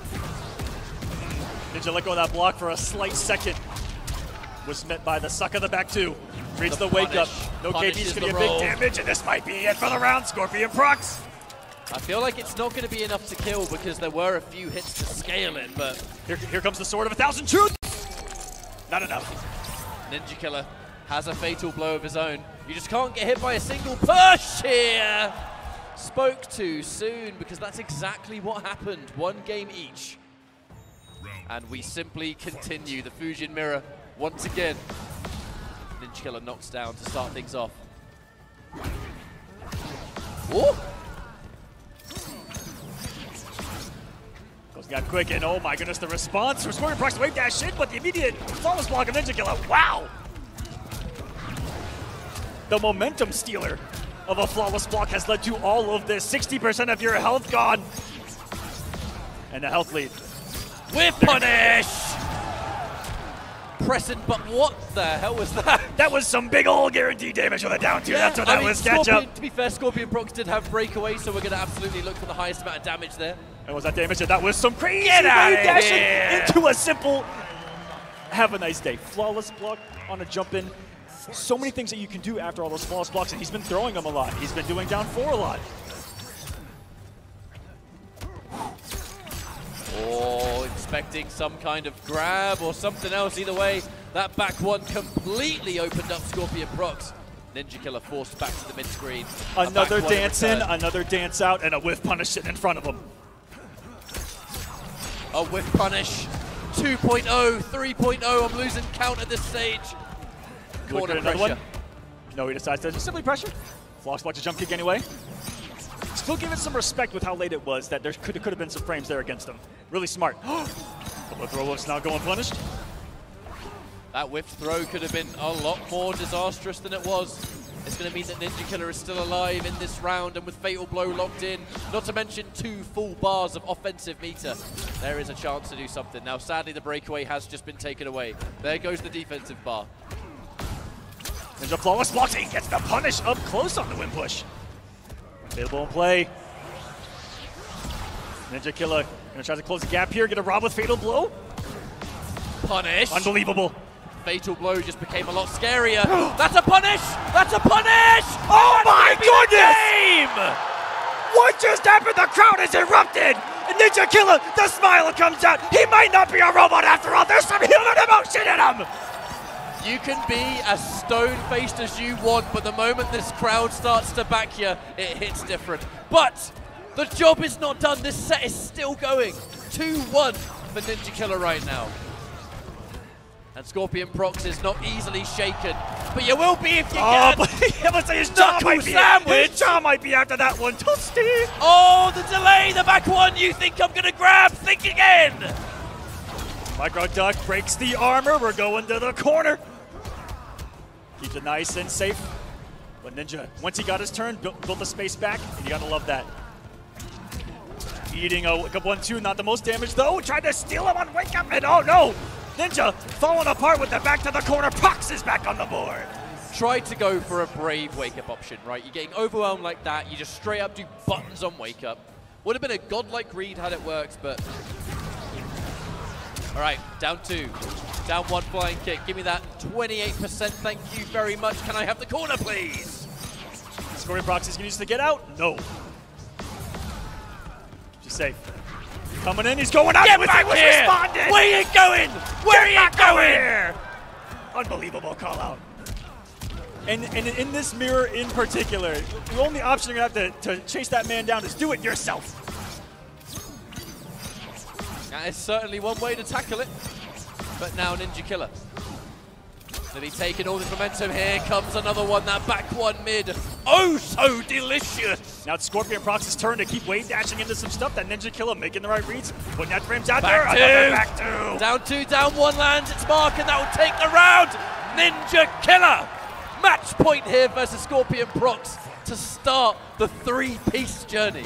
Ninja let go of that block for a slight second. Was met by the suck of the back two. Reads the wake up. No KB's going to get big damage, and this might be it for the round. Scorpionprocs. I feel like it's not going to be enough to kill because there were a few hits to scale it, but here comes the sword of 1,000 truth. Not enough. NINJAKILLA has a fatal blow of his own. You just can't get hit by a single push here. Spoke too soon because that's exactly what happened. One game each. And we simply continue. The Fujin mirror once again. NINJAKILLA knocks down to start things off. Ooh. Goes down quick, and oh my goodness, the response from Scorpionprocs to wave dash in, but the immediate flawless block of NINJAKILLA. Wow! The momentum stealer of a flawless block has led to all of this. 60% of your health gone. And the health lead. Whip punish! Pressing, but what the hell was that? That was some big old guaranteed damage with a down tier. That's what that was. Catch up. To be fair, Scorpionprocs did have breakaway, so we're going to absolutely look for the highest amount of damage there. And was that damage? That was some crazy wave dashing into a simple. Have a nice day. Flawless block on a jump in. So many things that you can do after all those flawless blocks, and he's been throwing them a lot. He's been doing down 4 a lot. Oh, expecting some kind of grab or something else. Either way, that back one completely opened up Scorpionprocs. NINJAKILLA forced back to the mid-screen. Another dance in, another dance out, and a whiff punish sitting in front of him. A whiff punish. 2.0, 3.0. I'm losing count at this stage. Corner pressure. One. No, he decides to just simply pressure. Flawless block to jump kick anyway. Still give it some respect with how late it was, that there could have been some frames there against him. Really smart. The throw looks now going punished. That whiff throw could have been a lot more disastrous than it was. It's going to mean that NINJAKILLA is still alive in this round, and with Fatal Blow locked in, not to mention 2 full bars of offensive meter, there is a chance to do something. Now, sadly, the breakaway has just been taken away. There goes the defensive bar. Ninja flawless blocks. He gets the punish up close on the win push. Available in play. NINJAKILLA gonna try to close the gap here. Get a rob with Fatal Blow. Punish. Unbelievable. Fatal Blow just became a lot scarier. That's a punish! That's a punish! Oh my goodness! Game! What just happened? The crowd is erupted! And NINJAKILLA, the smile comes out. He might not be a robot after all. There's some human emotion in him! You can be as stone-faced as you want, but the moment this crowd starts to back you, it hits different. But the job is not done. This set is still going. 2-1 for NINJAKILLA right now. And Scorpionprocs is not easily shaken, but you will be if you Oh, get but I must say his jaw might be sandwich. His jaw might be after that one. Toasty! Oh, the delay, the back one. You think I'm gonna grab? Think again. Micro Duck breaks the armor. We're going to the corner. Keeps it nice and safe. But Ninja, once he got his turn, built the space back, and you gotta love that. Eating a 1-2, not the most damage though. Tried to steal him on wake up, and oh no! Ninja falling apart with the back to the corner. Procs is back on the board. Tried to go for a brave wake-up option, right? You're getting overwhelmed like that. You just straight up do buttons on wake-up. Would have been a godlike read had it worked, but... All right, down 2. Down 1 flying kick. Give me that 28%. Thank you very much. Can I have the corner, please? Scorpionprocs is going to use the get out. No. Just safe. Coming in, he's going out. Get back here! Responded. Where are you going? Where are you going? Here. Unbelievable call out. And in this mirror in particular, the only option you're going to have to chase that man down is do it yourself. That is certainly one way to tackle it. But now NINJAKILLA. To be taking all this momentum. Here comes another one, that back one mid. Oh, so delicious. Now it's Scorpionprocs' turn to keep wave dashing into some stuff that NINJAKILLA making the right reads. Putting that frames out Back there. two. Back 2. Down 2, down 1 lands its mark, and that will take the round. NINJAKILLA. Match point here versus Scorpionprocs to start the 3-piece journey.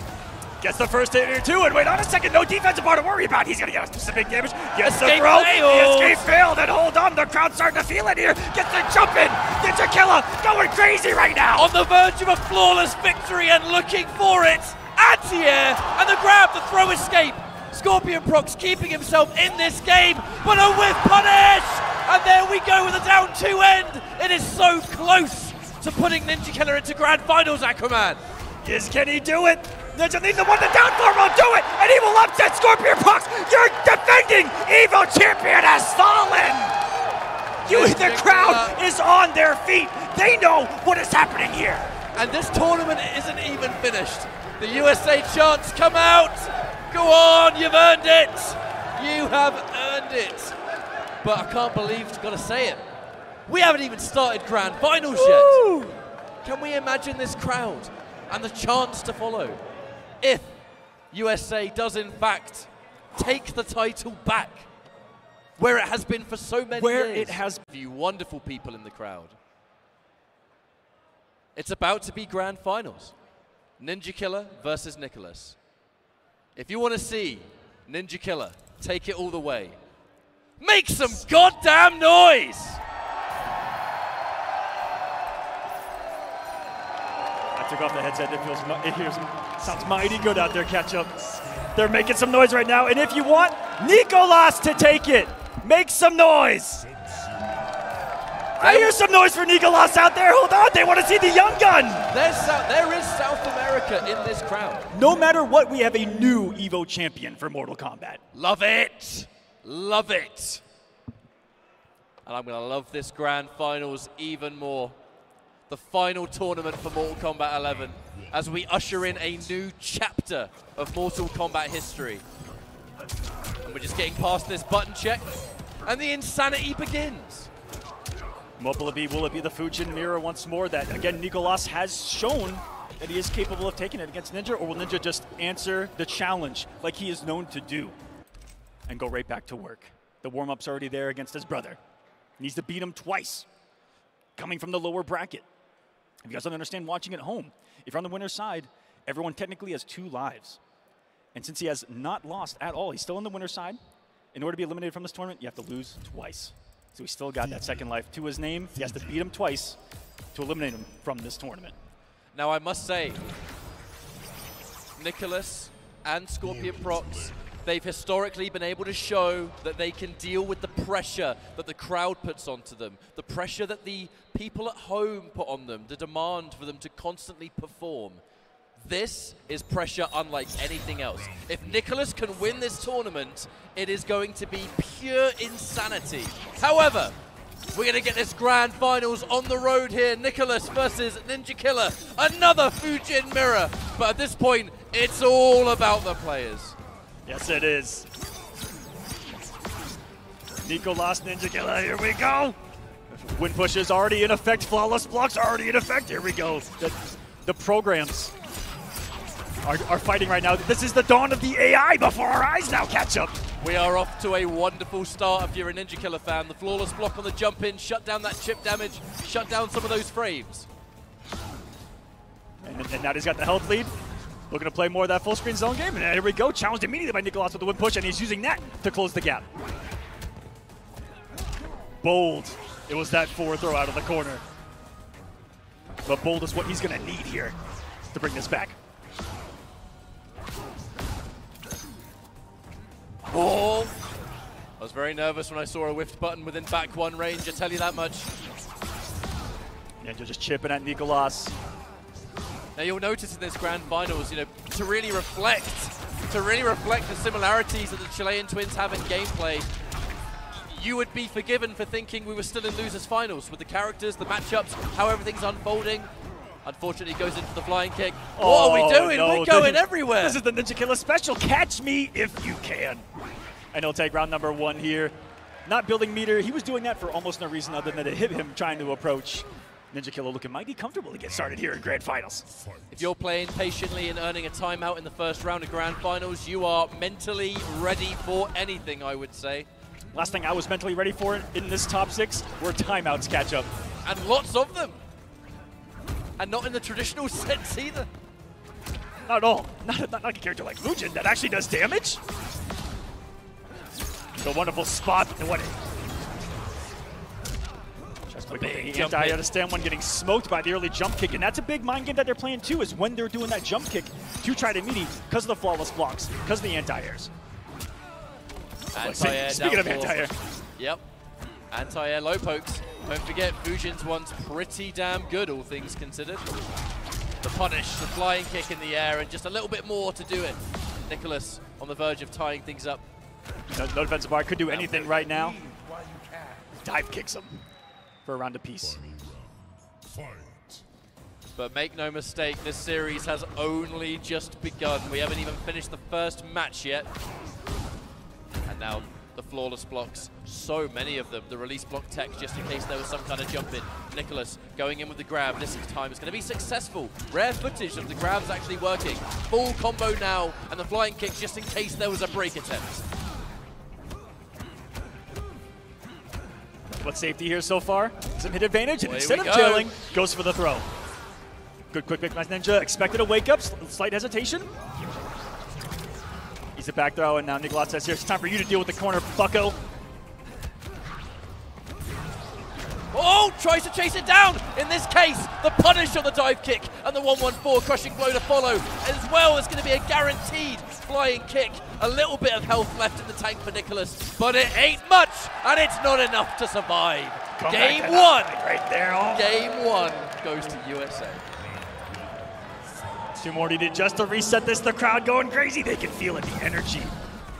Gets the first hit here too, and wait on a second, no defensive bar to worry about. He's gonna get us some big damage. Gets the Escape throw. failed. The escape failed, and hold on, the crowd's starting to feel it here. Gets the jump in. NINJAKILLA going crazy right now. On the verge of a flawless victory and looking for it. Anti-air and the grab, the throw escape. Scorpionprocs keeping himself in this game, but a whiff punish! And there we go with a down 2 end. It is so close to putting NINJAKILLA into Grand Finals, Aquaman. Yes, can he do it? Ninja needs the one to down form will do it, and he will upset Scorpionprocs. Your defending Evo champion has fallen. The crowd is on their feet. They know what is happening here. And this tournament isn't even finished. The USA chants come out. Go on, you've earned it. You have earned it. But I can't believe I've got to say it. We haven't even started Grand Finals yet. Can we imagine this crowd and the chance to follow if USA does in fact take the title back where it has been for so many years? It has You wonderful people in the crowd. It's about to be Grand Finals. NINJAKILLA versus Nicolas. If you want to see NINJAKILLA take it all the way, make some goddamn noise! I took off the headset. Sounds mighty good out there, catch up. They're making some noise right now, and if you want Nicolas to take it, make some noise. I hear some noise for Nicolas out there. Hold on, they want to see the young gun. There is South America in this crowd. No matter what, we have a new Evo champion for Mortal Kombat. Love it. Love it. And I'm going to love this Grand Finals even more. The final tournament for Mortal Kombat 11 as we usher in a new chapter of Mortal Kombat history. And we're just getting past this button check and the insanity begins. What will it be? Will it be the Fujin mirror once more that, again, Nicolas has shown that he is capable of taking it against Ninja, or will Ninja just answer the challenge like he is known to do and go right back to work? The warm-up's already there against his brother. Needs to beat him twice, coming from the lower bracket. If you guys don't understand watching at home, if you're on the winner's side, everyone technically has 2 lives. And since he has not lost at all, he's still on the winner's side. In order to be eliminated from this tournament, you have to lose twice. So he's still got that second life to his name. He has to beat him twice to eliminate him from this tournament. Now, I must say, Nicolas and Scorpionprocs, they've historically been able to show that they can deal with the pressure that the crowd puts onto them, the pressure that the people at home put on them, the demand for them to constantly perform. This is pressure unlike anything else. If Nicolas can win this tournament, it is going to be pure insanity. However, we're going to get this grand finals on the road here. Nicolas versus NINJAKILLA, another Fujin mirror. But at this point, it's all about the players. Yes, it is. Nicolas, NINJAKILLA, here we go. Wind push is already in effect. Flawless blocks already in effect. Here we go. The programs are fighting right now. This is the dawn of the AI before our eyes now catch up. We are off to a wonderful start if you're a NINJAKILLA fan. The flawless block on the jump in, shut down that chip damage, shut down some of those frames. And now he's got the health lead. Looking to play more of that full screen zone game. And here we go, challenged immediately by Nicolas with the wind push, and he's using that to close the gap. Bold. It was that forward throw out of the corner. But bold is what he's going to need here to bring this back. Oh! I was very nervous when I saw a whiffed button within back 1 range, I tell you that much. Ninja just chipping at Nicolas. Now you'll notice in this grand finals, you know, to really reflect the similarities that the Chilean twins have in gameplay, you would be forgiven for thinking we were still in losers finals with the characters, the matchups, how everything's unfolding. Unfortunately, he goes into the flying kick. Oh, what are we doing? No, we're going everywhere. This is the NINJAKILLA special. Catch me if you can. And he'll take round number 1 here. Not building meter. He was doing that for almost no reason other than to hit him trying to approach. NINJAKILLA looking mighty comfortable to get started here in grand finals. If you're playing patiently and earning a timeout in the first round of grand finals, you are mentally ready for anything, I would say. Last thing I was mentally ready for in this top 6 were timeouts catch up. And lots of them. And not in the traditional sense either. Not at all. Not like a character like Fujin that actually does damage. The wonderful spot. And what? Just a big anti-air to stand one, getting smoked by the early jump kick. And that's a big mind game that they're playing too, is when they're doing that jump kick to try to meet him because of the flawless blocks, because of the anti-airs. Anti-air Speaking of anti-air. Yep. Anti-air low pokes. Don't forget, Fujin's one's pretty damn good, all things considered. The punish, the flying kick in the air, and just a little bit more to do it. Nicolas on the verge of tying things up. No defensive bar, could do anything right now. Dive kicks him for a round apiece. Fight. But make no mistake, this series has only just begun. We haven't even finished the first match yet. And now the flawless blocks, so many of them. The release block tech, just in case there was some kind of jump in. Nicolas going in with the grab. This time is going to be successful. Rare footage of the grabs actually working. Full combo now, and the flying kick just in case there was a break attempt. What safety here so far? Some hit advantage, and Away instead of jailing, goes for the throw. Good quick pick, nice Ninja. Expected a wake up, slight hesitation. He's a back throw, and now Nicolas says, "Here, it's time for you to deal with the corner, bucko." Oh, tries to chase it down. In this case, the punish on the dive kick and the 114 crushing blow to follow. As well, it's going to be a guaranteed flying kick. A little bit of health left in the tank for Nicolas, but it ain't much, and it's not enough to survive. Game 1. Right there. Oh. Game 1 goes to USA. 2 more needed just to reset this. The crowd going crazy. They can feel it, the energy.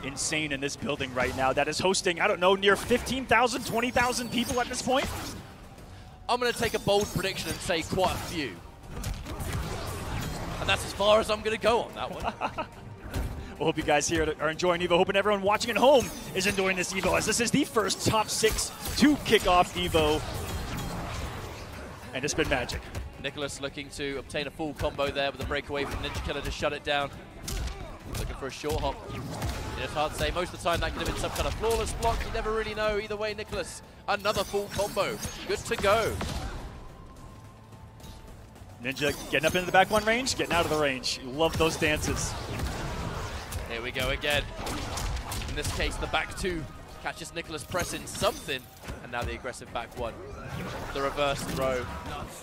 Insane in this building right now that is hosting, I don't know, near 15,000, 20,000 people at this point. I'm going to take a bold prediction and say quite a few. And that's as far as I'm going to go on that one. Well, hope you guys here are enjoying EVO. Hoping everyone watching at home is enjoying this EVO, as this is the first top 6 to kick off EVO. And it's been magic. Nicolas looking to obtain a full combo there with a breakaway from NINJAKILLA to shut it down. Looking for a short hop. It's hard to say. Most of the time that could have been some kind of flawless block. You never really know. Either way, Nicolas, another full combo. Good to go. Ninja getting up into the back one range, getting out of the range. You love those dances. Here we go again. In this case, the back two catches Nicolas pressing something, and now the aggressive back one. The reverse throw.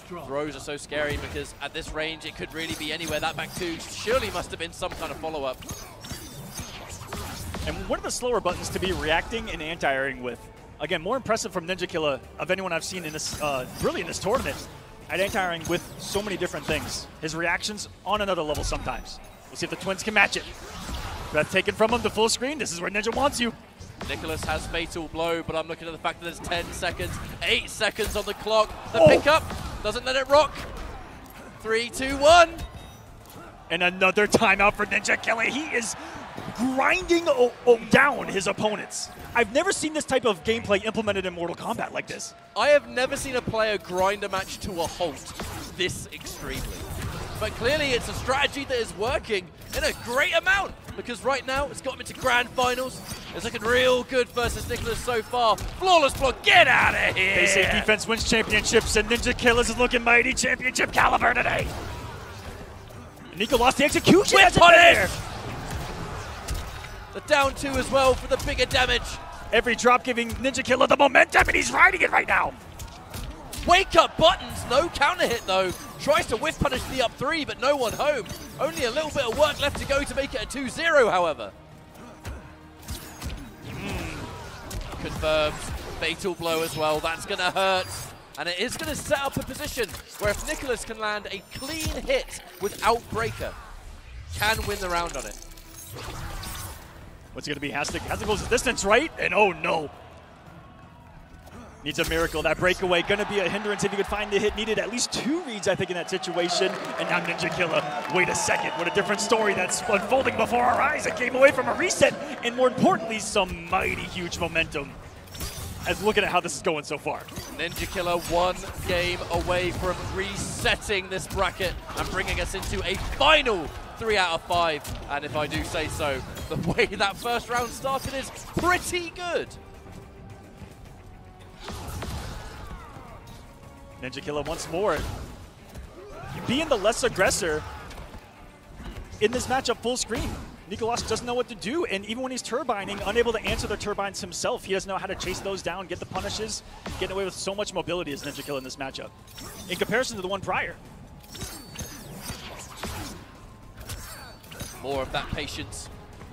Throws are so scary because at this range, it could really be anywhere. That back two surely must have been some kind of follow-up. And one of the slower buttons to be reacting and anti-airing with. Again, more impressive from NINJAKILLA of anyone I've seen in this, really in this tournament, at anti-airing with so many different things. His reactions on another level sometimes. We'll see if the twins can match it. Breath taken from him to full screen. This is where Ninja wants you. Nicolas has fatal blow, but I'm looking at the fact that there's 10 seconds, 8 seconds on the clock. The pickup doesn't let it rock. 3, 2, 1. And another timeout for NINJAKILLA. He is grinding down his opponents. I've never seen this type of gameplay implemented in Mortal Kombat like this. I have never seen a player grind a match to a halt this extremely. But clearly it's a strategy that is working in a great amount, because right now it's got him into grand finals. It's looking real good versus Nicolas so far. Flawless block, get out of here! They say defense wins championships, and NINJAKILLA is looking mighty championship caliber today. Nico lost the execution. With punish! The down two as well for the bigger damage. Every drop giving NINJAKILLA the momentum, and he's riding it right now. Wake up buttons, no counter hit though. Tries to whiff punish the up three, but no one home. Only a little bit of work left to go to make it a 2-0, however. Confirmed, fatal blow as well. That's gonna hurt. And it is gonna set up a position where if Nicolas can land a clean hit without breaker, can win the round on it. What's it gonna be? Has to close his distance, right? And oh no. Needs a miracle. That breakaway gonna be a hindrance if he could find the hit. Needed at least 2 reads, I think, in that situation. And now NINJAKILLA, wait a second. What a different story that's unfolding before our eyes. It came away from a reset, and more importantly, some mighty huge momentum. As looking at how this is going so far. NINJAKILLA 1 game away from resetting this bracket and bringing us into a final 3 out of 5. And if I do say so, the way that first round started is pretty good. NINJAKILLA once more being the less aggressor in this matchup full screen. Nicolas doesn't know what to do, and even when he's turbining, unable to answer the turbines himself, he doesn't know how to chase those down, get the punishes, getting away with so much mobility as NINJAKILLA in this matchup, in comparison to the one prior. More of that patience.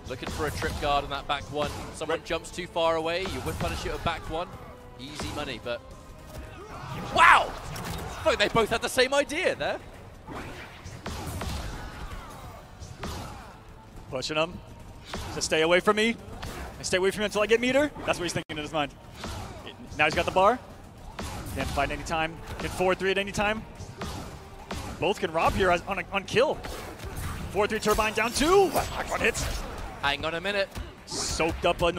Looking for a trip guard on that back one. Someone jumps too far away, you would punish it with back one. Easy money, but... Wow! I think they both had the same idea there. Pushing him to stay away from me. Stay away from me until I get meter. That's what he's thinking in his mind. Now he's got the bar. Can't fight any time. Can 4-3 at any time. Both can rob here on kill. 4-3 turbine down 2. Back one hits. Hang on a minute. Soaked up a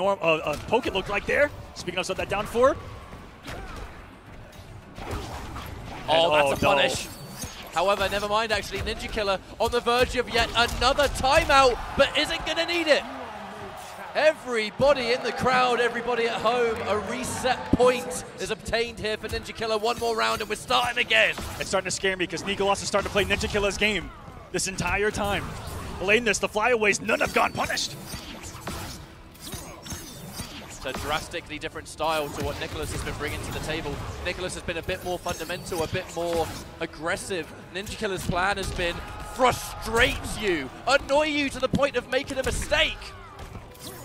poke, it looked like there. Speaking of that down 4. Oh, that's a punish. However, never mind, actually. NINJAKILLA on the verge of yet another timeout, but isn't going to need it. Everybody in the crowd, everybody at home, a reset point is obtained here for NINJAKILLA. One more round and we're starting again. It's starting to scare me because Nicolas is starting to play NINJAKILLA's game this entire time. Delaying this, the flyaways, none have gone punished. It's a drastically different style to what Nicolas has been bringing to the table. Nicolas has been a bit more fundamental, a bit more aggressive. NINJAKILLA's plan has been frustrate you, annoy you to the point of making a mistake.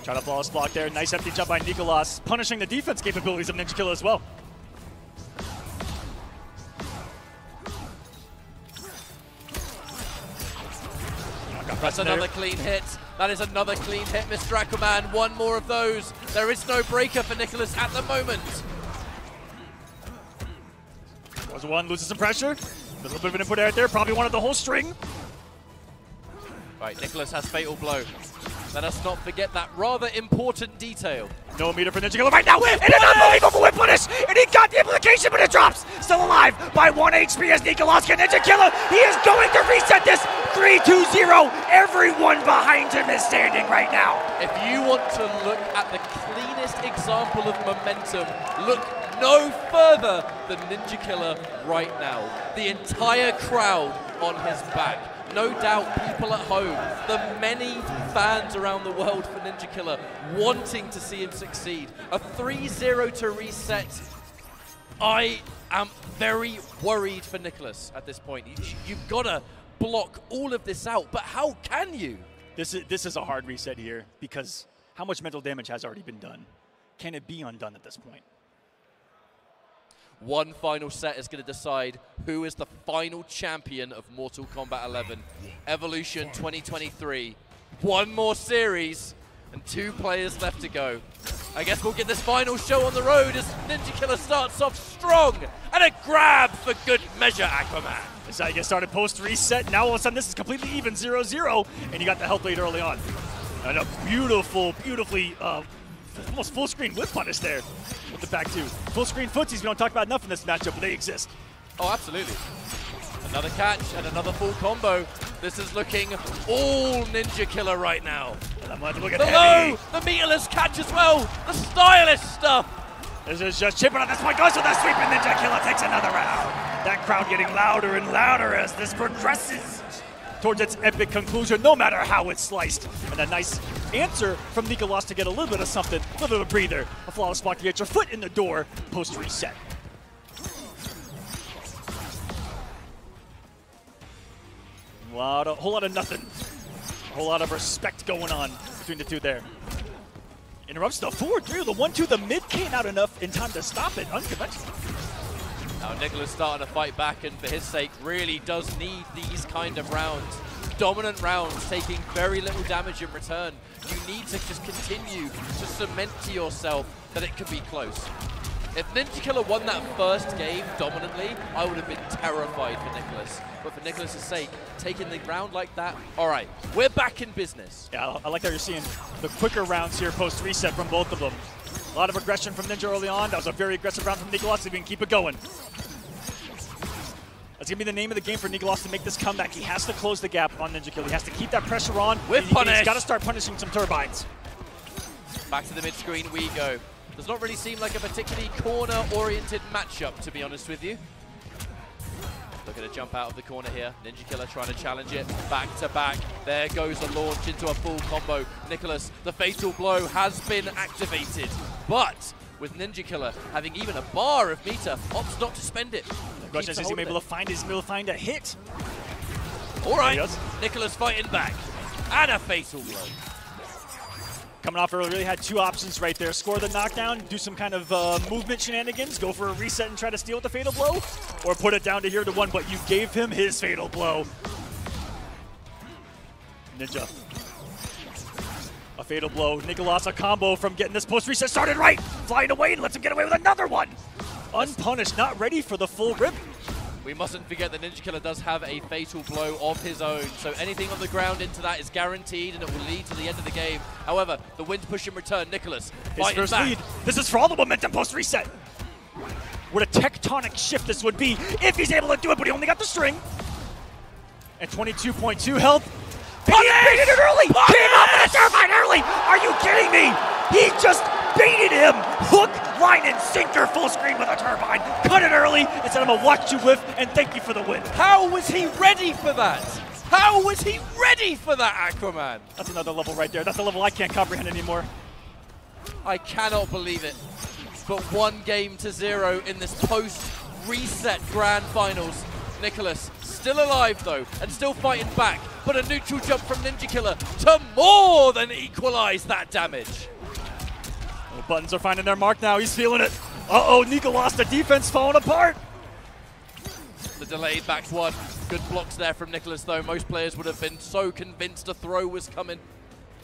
Try to flawless block there. Nice empty jump by Nicolas, punishing the defense capabilities of NINJAKILLA as well. That's another clean hit. That is another clean hit, Mr. Aquaman. One more of those. There is no breaker for Nicolas at the moment. Was one, loses some pressure. A little bit of an input out there. Probably wanted the whole string. Right, Nicolas has fatal blow. Let us not forget that rather important detail. No meter for NINJAKILLA right now. And an unbelievable whip punish. And he got the implication, but it drops. Still alive by 1 HP as Nicolas can NINJAKILLA. He is going to reset this. 3-2-0. Everyone behind him is standing right now. If you want to look at the cleanest example of momentum, look no further than NINJAKILLA right now. The entire crowd on his back. No doubt people at home, the many fans around the world for NINJAKILLA wanting to see him succeed. A 3-0 to reset. I am very worried for Nicolas at this point. You've got to block all of this out, but how can you? This is a hard reset here because how much mental damage has already been done? Can it be undone at this point? One final set is going to decide who is the final champion of Mortal Kombat 11. Evolution 2023. One more series and 2 players left to go. I guess we'll get this final show on the road as NINJAKILLA starts off strong and a grab for good measure, Aquaman. This is how you get started post-reset. Now all of a sudden this is completely even 0-0 and you got the health lead early on. And a beautifully almost full screen whip punish there with the back 2. Full screen footsies we don't talk about enough in this matchup, but they exist. Oh, absolutely. Another catch and another full combo. This is looking all NINJAKILLA right now. And I'm going to look at the heavy. low, the meterless catch as well, the stylish stuff. This is just chipping on this one, goes with the sweep, and NINJAKILLA takes another round. That crowd getting louder and louder as this progresses towards its epic conclusion, no matter how it's sliced. And a nice answer from Nicolas to get a little bit of something, a little bit of a breather. A flawless spot to get your foot in the door post-reset. Whole lot of nothing. A whole lot of respect going on between the two there. Interrupts the forward 3, the 1-2, the mid came out enough in time to stop it. Unconventional. Now Nicolas starting to fight back, and for his sake really does need these kind of rounds. Dominant rounds, taking very little damage in return. You need to just continue to cement to yourself that it could be close. If NINJAKILLA won that first game dominantly, I would have been terrified for Nicolas. But for Nicolas' sake, taking the round like that, all right, we're back in business. Yeah, I like how you're seeing the quicker rounds here post-reset from both of them. A lot of aggression from Ninja early on. That was a very aggressive round from Nicolas, if we can keep it going. That's going to be the name of the game for Nicolas to make this comeback. He has to close the gap on NINJAKILLA. He has to keep that pressure on. With punish. He's got to start punishing some turbines. Back to the mid-screen we go. Does not really seem like a particularly corner-oriented matchup, to be honest with you. Look at a jump out of the corner here. NINJAKILLA trying to challenge it. Back to back. There goes the launch into a full combo. Nicolas, the fatal blow has been activated. But with NINJAKILLA having even a bar of meter, opts not to spend it. The question is he able to find a hit? All right, Nicolas fighting back. And a fatal blow. Coming off early, really had 2 options right there. Score the knockdown, do some kind of movement shenanigans, go for a reset and try to steal with the fatal blow, or put it down to here to 1, but you gave him his fatal blow. Ninja. A fatal blow. Nicolas, a combo from getting this post-reset started right. Flying away and lets him get away with another one. Unpunished, not ready for the full rip. We mustn't forget that NINJAKILLA does have a fatal blow of his own, so anything on the ground into that is guaranteed and it will lead to the end of the game. However, the wind push in return, Nicolas his first back. Lead. This is for all the momentum post-reset. What a tectonic shift this would be if he's able to do it, but he only got the string. And 22.2 health. And he baited it early! Came up with a turbine early! Are you kidding me? He just baited him! Hook, line, and sinker full screen with a turbine. Cut it early and said, I'm gonna watch you whiff and thank you for the win. How was he ready for that? How was he ready for that, Aquaman? That's another level right there. That's a level I can't comprehend anymore. I cannot believe it. But 1-0 in this post-reset grand finals. Nicolas still alive though, and still fighting back, but a neutral jump from NINJAKILLA to more than equalize that damage. The buttons are finding their mark now, he's feeling it. Uh-oh, Nicolas, the defense falling apart. The delayed back 1. Good blocks there from Nicolas though. Most players would have been so convinced a throw was coming.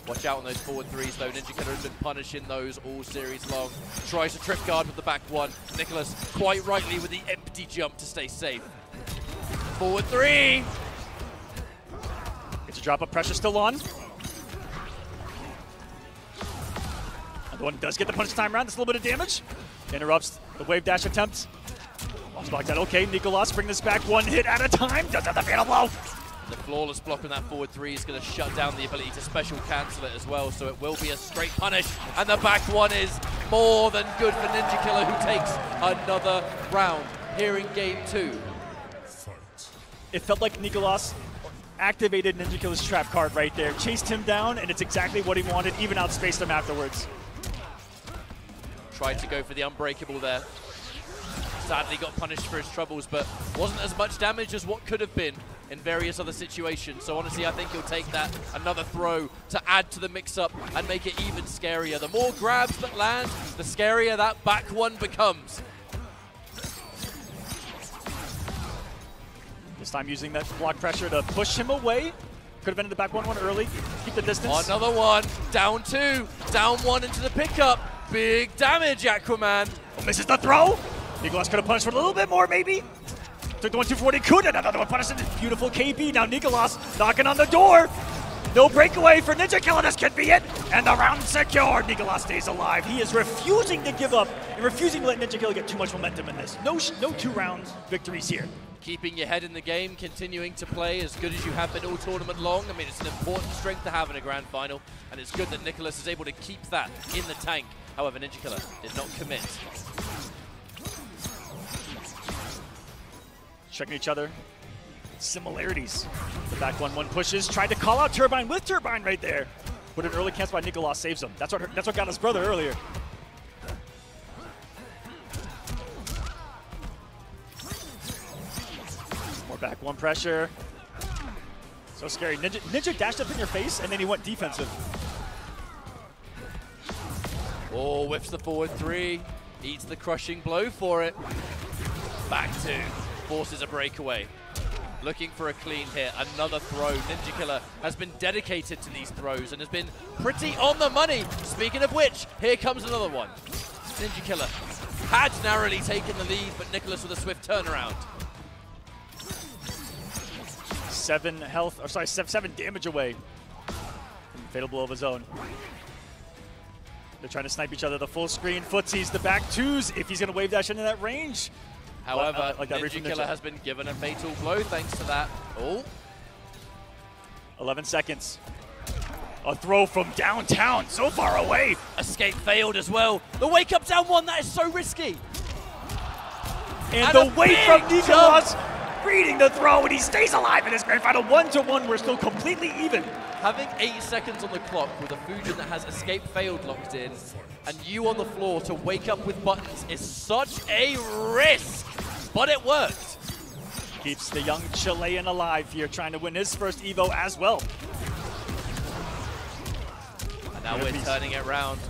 Watch out on those forward 3s though. NINJAKILLA has been punishing those all series long. Tries to trip guard with the back 1. Nicolas quite rightly with the empty jump to stay safe. Forward 3. Gets a drop of pressure still on. Another one does get the punish time round. That's a little bit of damage. Interrupts the wave dash attempt. Lost block that. Okay, Nicolas bring this back 1 hit at a time. Does have the fatal blow. The flawless block on that forward 3 is going to shut down the ability to special cancel it as well, so it will be a straight punish. And the back 1 is more than good for NINJAKILLA, who takes another round here in game 2. It felt like Nicolas activated NINJAKILLA's trap card right there, chased him down, and it's exactly what he wanted, even outspaced him afterwards. Tried to go for the unbreakable there. Sadly got punished for his troubles, but wasn't as much damage as what could have been in various other situations. So honestly, I think he'll take that, another throw, to add to the mix-up and make it even scarier. The more grabs that land, the scarier that back 1 becomes. This time using that block pressure to push him away. Could have been in the back 1 early, keep the distance. Another one, down 2, down 1 into the pickup. Big damage, Aquaman. Oh, misses the throw. Nicolas could have punished for a little bit more, maybe. Took the 1 240, couldn't. Another one punished. Beautiful KB. Now Nicolas knocking on the door. No breakaway for NINJAKILLA. This could be it. And the round secured. Nicolas stays alive. He is refusing to give up and refusing to let NINJAKILLA get too much momentum in this. No 2-round victories here. Keeping your head in the game, continuing to play as good as you have been all tournament long. I mean, it's an important strength to have in a grand final, and it's good that Nicolas is able to keep that in the tank. However, NINJAKILLA did not commit. Checking each other. Similarities. The back 1-1 pushes. Tried to call out Turbine with Turbine right there. But an early cancel by Nicolas saves him. That's what got his brother earlier. More back 1 pressure. So scary. Ninja dashed up in your face and then he went defensive. Oh, whiffs the forward 3. Eats the crushing blow for it. Back 2. Forces a breakaway. Looking for a clean hit. Another throw. NINJAKILLA has been dedicated to these throws and has been pretty on the money. Speaking of which, here comes another one. NINJAKILLA had narrowly taken the lead, but Nicolas with a swift turnaround. 7 damage away from fatal blow of his own. They're trying to snipe each other. The full screen footsies, the back 2s, if he's going to wave dash into that range. However, like NINJAKILLA has been given a fatal blow thanks to that. Oh. 11 seconds. A throw from downtown, so far away. Escape failed as well. The wake up down 1, that is so risky. And the weight from Nicolas reading the throw, and he stays alive in his grand final. 1-1, we're still completely even. Having 8 seconds on the clock with a Fujin that has escape failed locked in, and you on the floor to wake up with buttons is such a risk, but it worked. Keeps the young Chilean alive here, trying to win his first Evo as well. And now we're turning it around.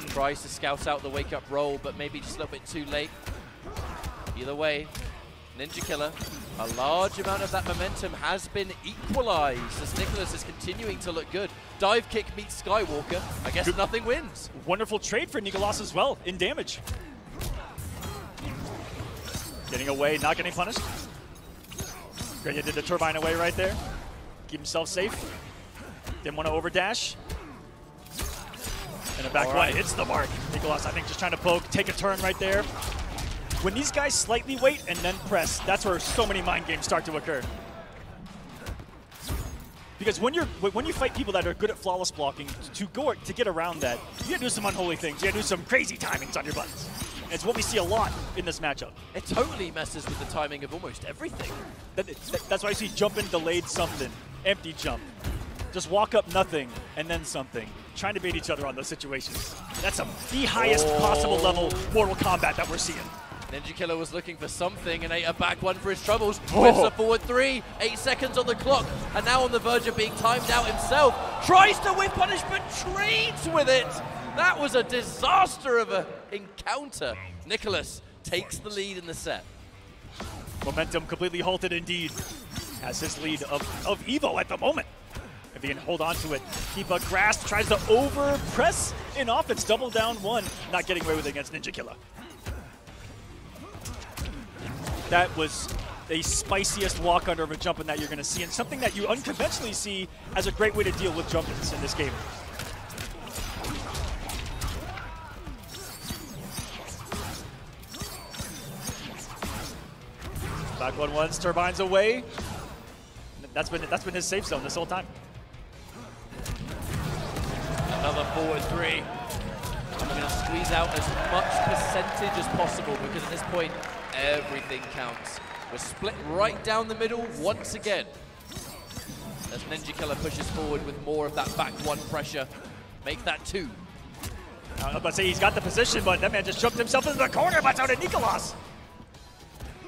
Tries to scout out the wake up roll, but maybe just a little bit too late. Either way, NINJAKILLA, a large amount of that momentum has been equalized as Nicolas is continuing to look good. Dive kick meets Skywalker. I guess nothing wins. Wonderful trade for Nicolas as well in damage. Getting away, not getting punished. Great, did the turbine away right there. Keep himself safe. Didn't want to overdash. And a back one hits the mark. Nicolas, I think, just trying to poke, take a turn right there. When these guys slightly wait and then press, that's where so many mind games start to occur. Because when you fight people that are good at flawless blocking, to get around that, you gotta do some unholy things. You gotta do some crazy timings on your buttons. And it's what we see a lot in this matchup. It totally messes with the timing of almost everything. That's why you see jumping delayed something, empty jump. Just walk up nothing and then something. Trying to bait each other on those situations. That's the highest possible level Mortal Kombat that we're seeing. NINJAKILLA was looking for something and ate a back 1 for his troubles. Whips a forward 3, 8 seconds on the clock, and now on the verge of being timed out himself. Tries to whip punish, but trades with it. That was a disaster of an encounter. Nicolas takes the lead in the set. Momentum completely halted indeed. Has his lead of Evo at the moment. If he can hold on to it, keep a grasp, tries to over press in offense, double down 1, not getting away with it against NINJAKILLA. That was the spiciest walk under of a jump in that you're going to see, and something that you unconventionally see as a great way to deal with jump-ins in this game. Back 1-1, turbines away. That's been his safe zone this whole time. Another forward three. I'm going to squeeze out as much percentage as possible because at this point, everything counts. We're split right down the middle once again. As NINJAKILLA pushes forward with more of that back one pressure. Make that 2. I was about to say he's got the position, but that man just chucked himself into the corner by out of Nicolas.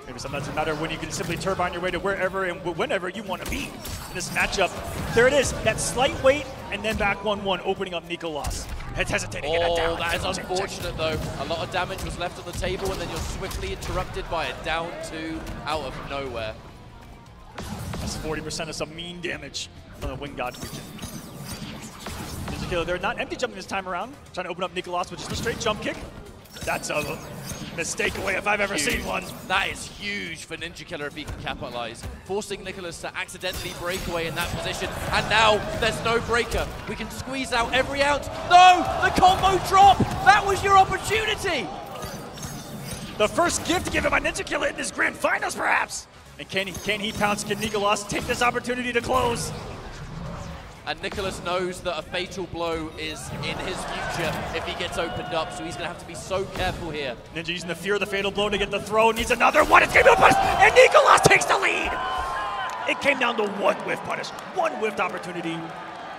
Maybe sometimes it doesn't matter when you can simply turbine your way to wherever and whenever you want to be in this matchup. There it is, that slight weight, and then back 1-1, opening up Nicolas. It's hesitating in a down. That is unfortunate though. A lot of damage was left on the table, and then you're swiftly interrupted by a down 2 out of nowhere. That's 40% of some mean damage from the Wing God region. NINJAKILLA, they're not empty jumping this time around. Trying to open up Nicolas with just a straight jump kick. That's a mistake away if I've ever seen one. That is huge for NINJAKILLA if he can capitalize. Forcing Nicolas to accidentally break away in that position. And now there's no breaker. We can squeeze out every ounce. No! The combo drop! That was your opportunity! The first gift given by NINJAKILLA in this grand finals, perhaps. And can he pounce? Can Nicolas take this opportunity to close? And Nicolas knows that a fatal blow is in his future if he gets opened up, so he's going to have to be so careful here. Ninja using the fear of the fatal blow to get the throw, needs another one, it's going to be a punish, and Nicolas takes the lead! It came down to one whiff punish, one whiffed opportunity, and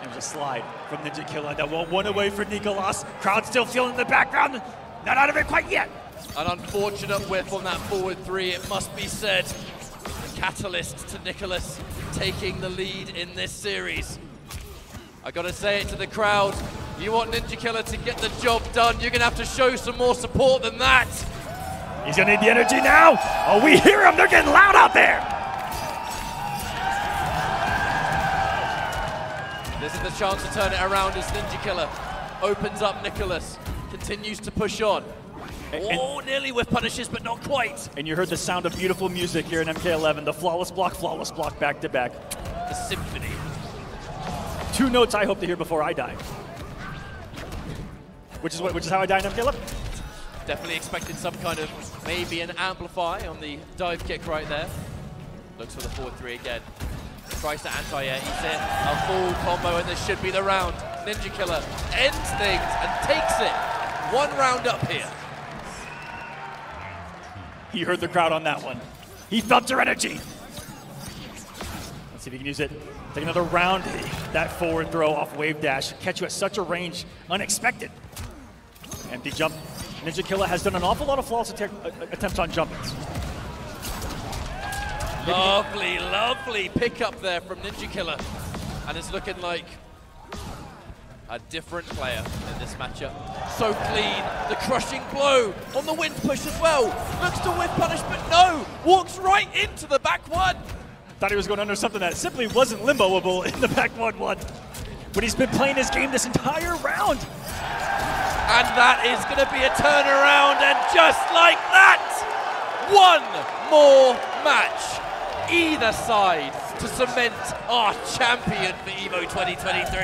it was a slide from NINJAKILLA that won't one away for Nicolas. Crowd still feeling in the background, not out of it quite yet. An unfortunate whiff on that forward 3, it must be said. The catalyst to Nicolas taking the lead in this series. I gotta say it to the crowd, you want NINJAKILLA to get the job done, you're gonna have to show some more support than that. He's gonna need the energy now. Oh, we hear him, they're getting loud out there. This is the chance to turn it around as NINJAKILLA opens up Nicolas, continues to push on. Oh, nearly with punishes, but not quite. And you heard the sound of beautiful music here in MK11, the flawless block back to back. The symphony. 2 notes I hope to hear before I die. Which is how I die in MK11. Definitely expected some kind of, maybe an amplify on the dive kick right there. Looks for the forward 3 again. Tries to anti-air, he's in. A full combo, and this should be the round. NINJAKILLA ends things and takes it. 1 round up here. He heard the crowd on that one. He felt your energy. Let's see if he can use it. Take another round. That forward throw off wave dash. Catch you at such a range. Unexpected. Empty jump. NINJAKILLA has done an awful lot of flawless attempts on jumpings. Lovely, lovely pickup there from NINJAKILLA. And it's looking like a different player in this matchup. So clean, the crushing blow on the wind push as well. Looks to whiff punish, but no! Walks right into the back 1. Thought he was going under something that simply wasn't limboable in the back 1-1. But he's been playing his game this entire round. And that is going to be a turnaround, and just like that, 1 more match. Either side to cement our champion for EVO 2023.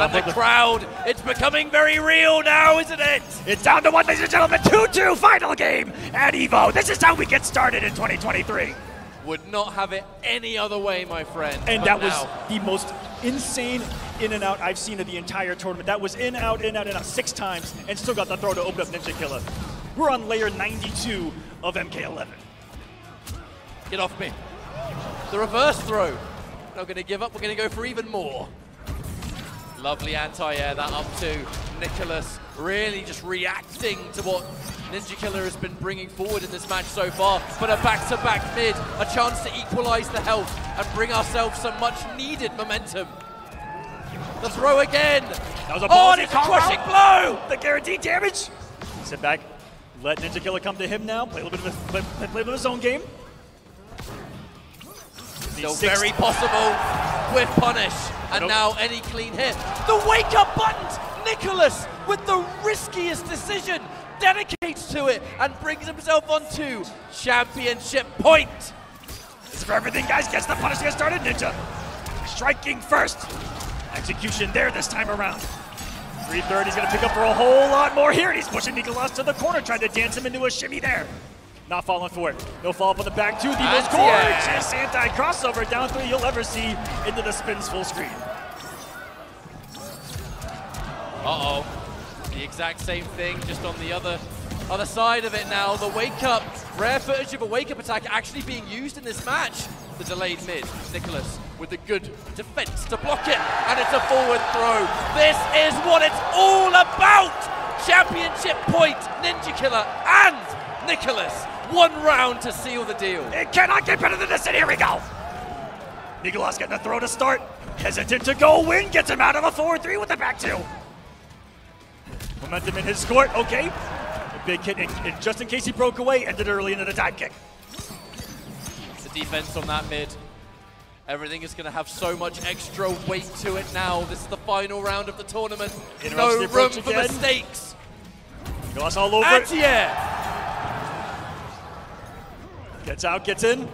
And the crowd, it's becoming very real now, isn't it? It's down to 1, ladies and gentlemen, 2-2 final game at EVO. This is how we get started in 2023. Would not have it any other way, my friend. And that was the most insane in and out I've seen of the entire tournament. That was in, out, 6 times, and still got the throw to open up NINJAKILLA. We're on layer 92 of MK11. Get off me. The reverse throw. Not going to give up, we're going to go for even more. Lovely anti-air, that up to Nicolas, really just reacting to what NINJAKILLA has been bringing forward in this match so far. But a back-to-back mid, a chance to equalize the health and bring ourselves some much-needed momentum. The throw again. That was a and it's a crushing blow. The guaranteed damage. Sit back, let NINJAKILLA come to him now. Play a little bit of his own game. Still very possible with punish, and now any clean hit. The wake-up buttons! Nicolas, with the riskiest decision, dedicates to it and brings himself onto championship point. This is for everything, guys. Gets the punish to get started. Ninja striking first. Execution there this time around. 330, he's going to pick up for a whole lot more here. And he's pushing Nicolas to the corner, trying to dance him into a shimmy there. Not falling for it. No follow-up on the back two. The most gorgeous anti-crossover down three you'll ever see into the spins full screen. Uh-oh. The exact same thing, just on the other side of it now. The wake-up, rare footage of a wake-up attack actually being used in this match. The delayed mid, Nicolas with a good defense to block it, and it's a forward throw. This is what it's all about! Championship point, NINJAKILLA and Nicolas. 1 round to seal the deal. It cannot get better than this, and here we go. Nicolas getting a throw to start. Hesitant to go win, gets him out of a 4-3 with the back two. Momentum in his court, okay. A big hit, and just in case he broke away, ended early into the dive kick. The defense on that mid. Everything is going to have so much extra weight to it now. This is the final round of the tournament. No room for mistakes. Nicolas all over it. Gets out, gets in.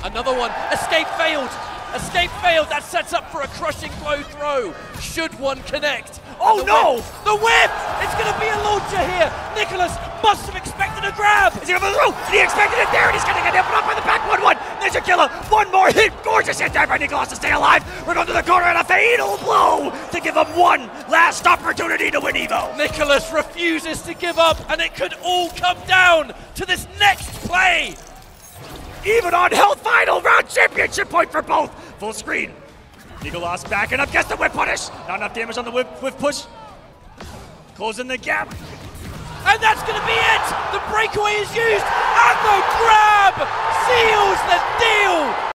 Another one. Escape failed. Escape failed. That sets up for a crushing blow throw. Should one connect? Oh no! The whip! It's going to be a launcher here. Nicolas must have expected a grab. Is he going to throw? He expected it there, and he's going to get hit up by the back 1-1. NINJAKILLA, one more hit. Gorgeous hit there by Nicolas to stay alive. We're going to the corner and a fatal blow to give him one last opportunity to win Evo. Nicolas refuses to give up, and it could all come down to this next play. Even on health, final round championship point for both. Full screen. Nicolas backing up, gets the whip punish. Not enough damage on the whip push. Closing the gap. And that's going to be it. The breakaway is used, and the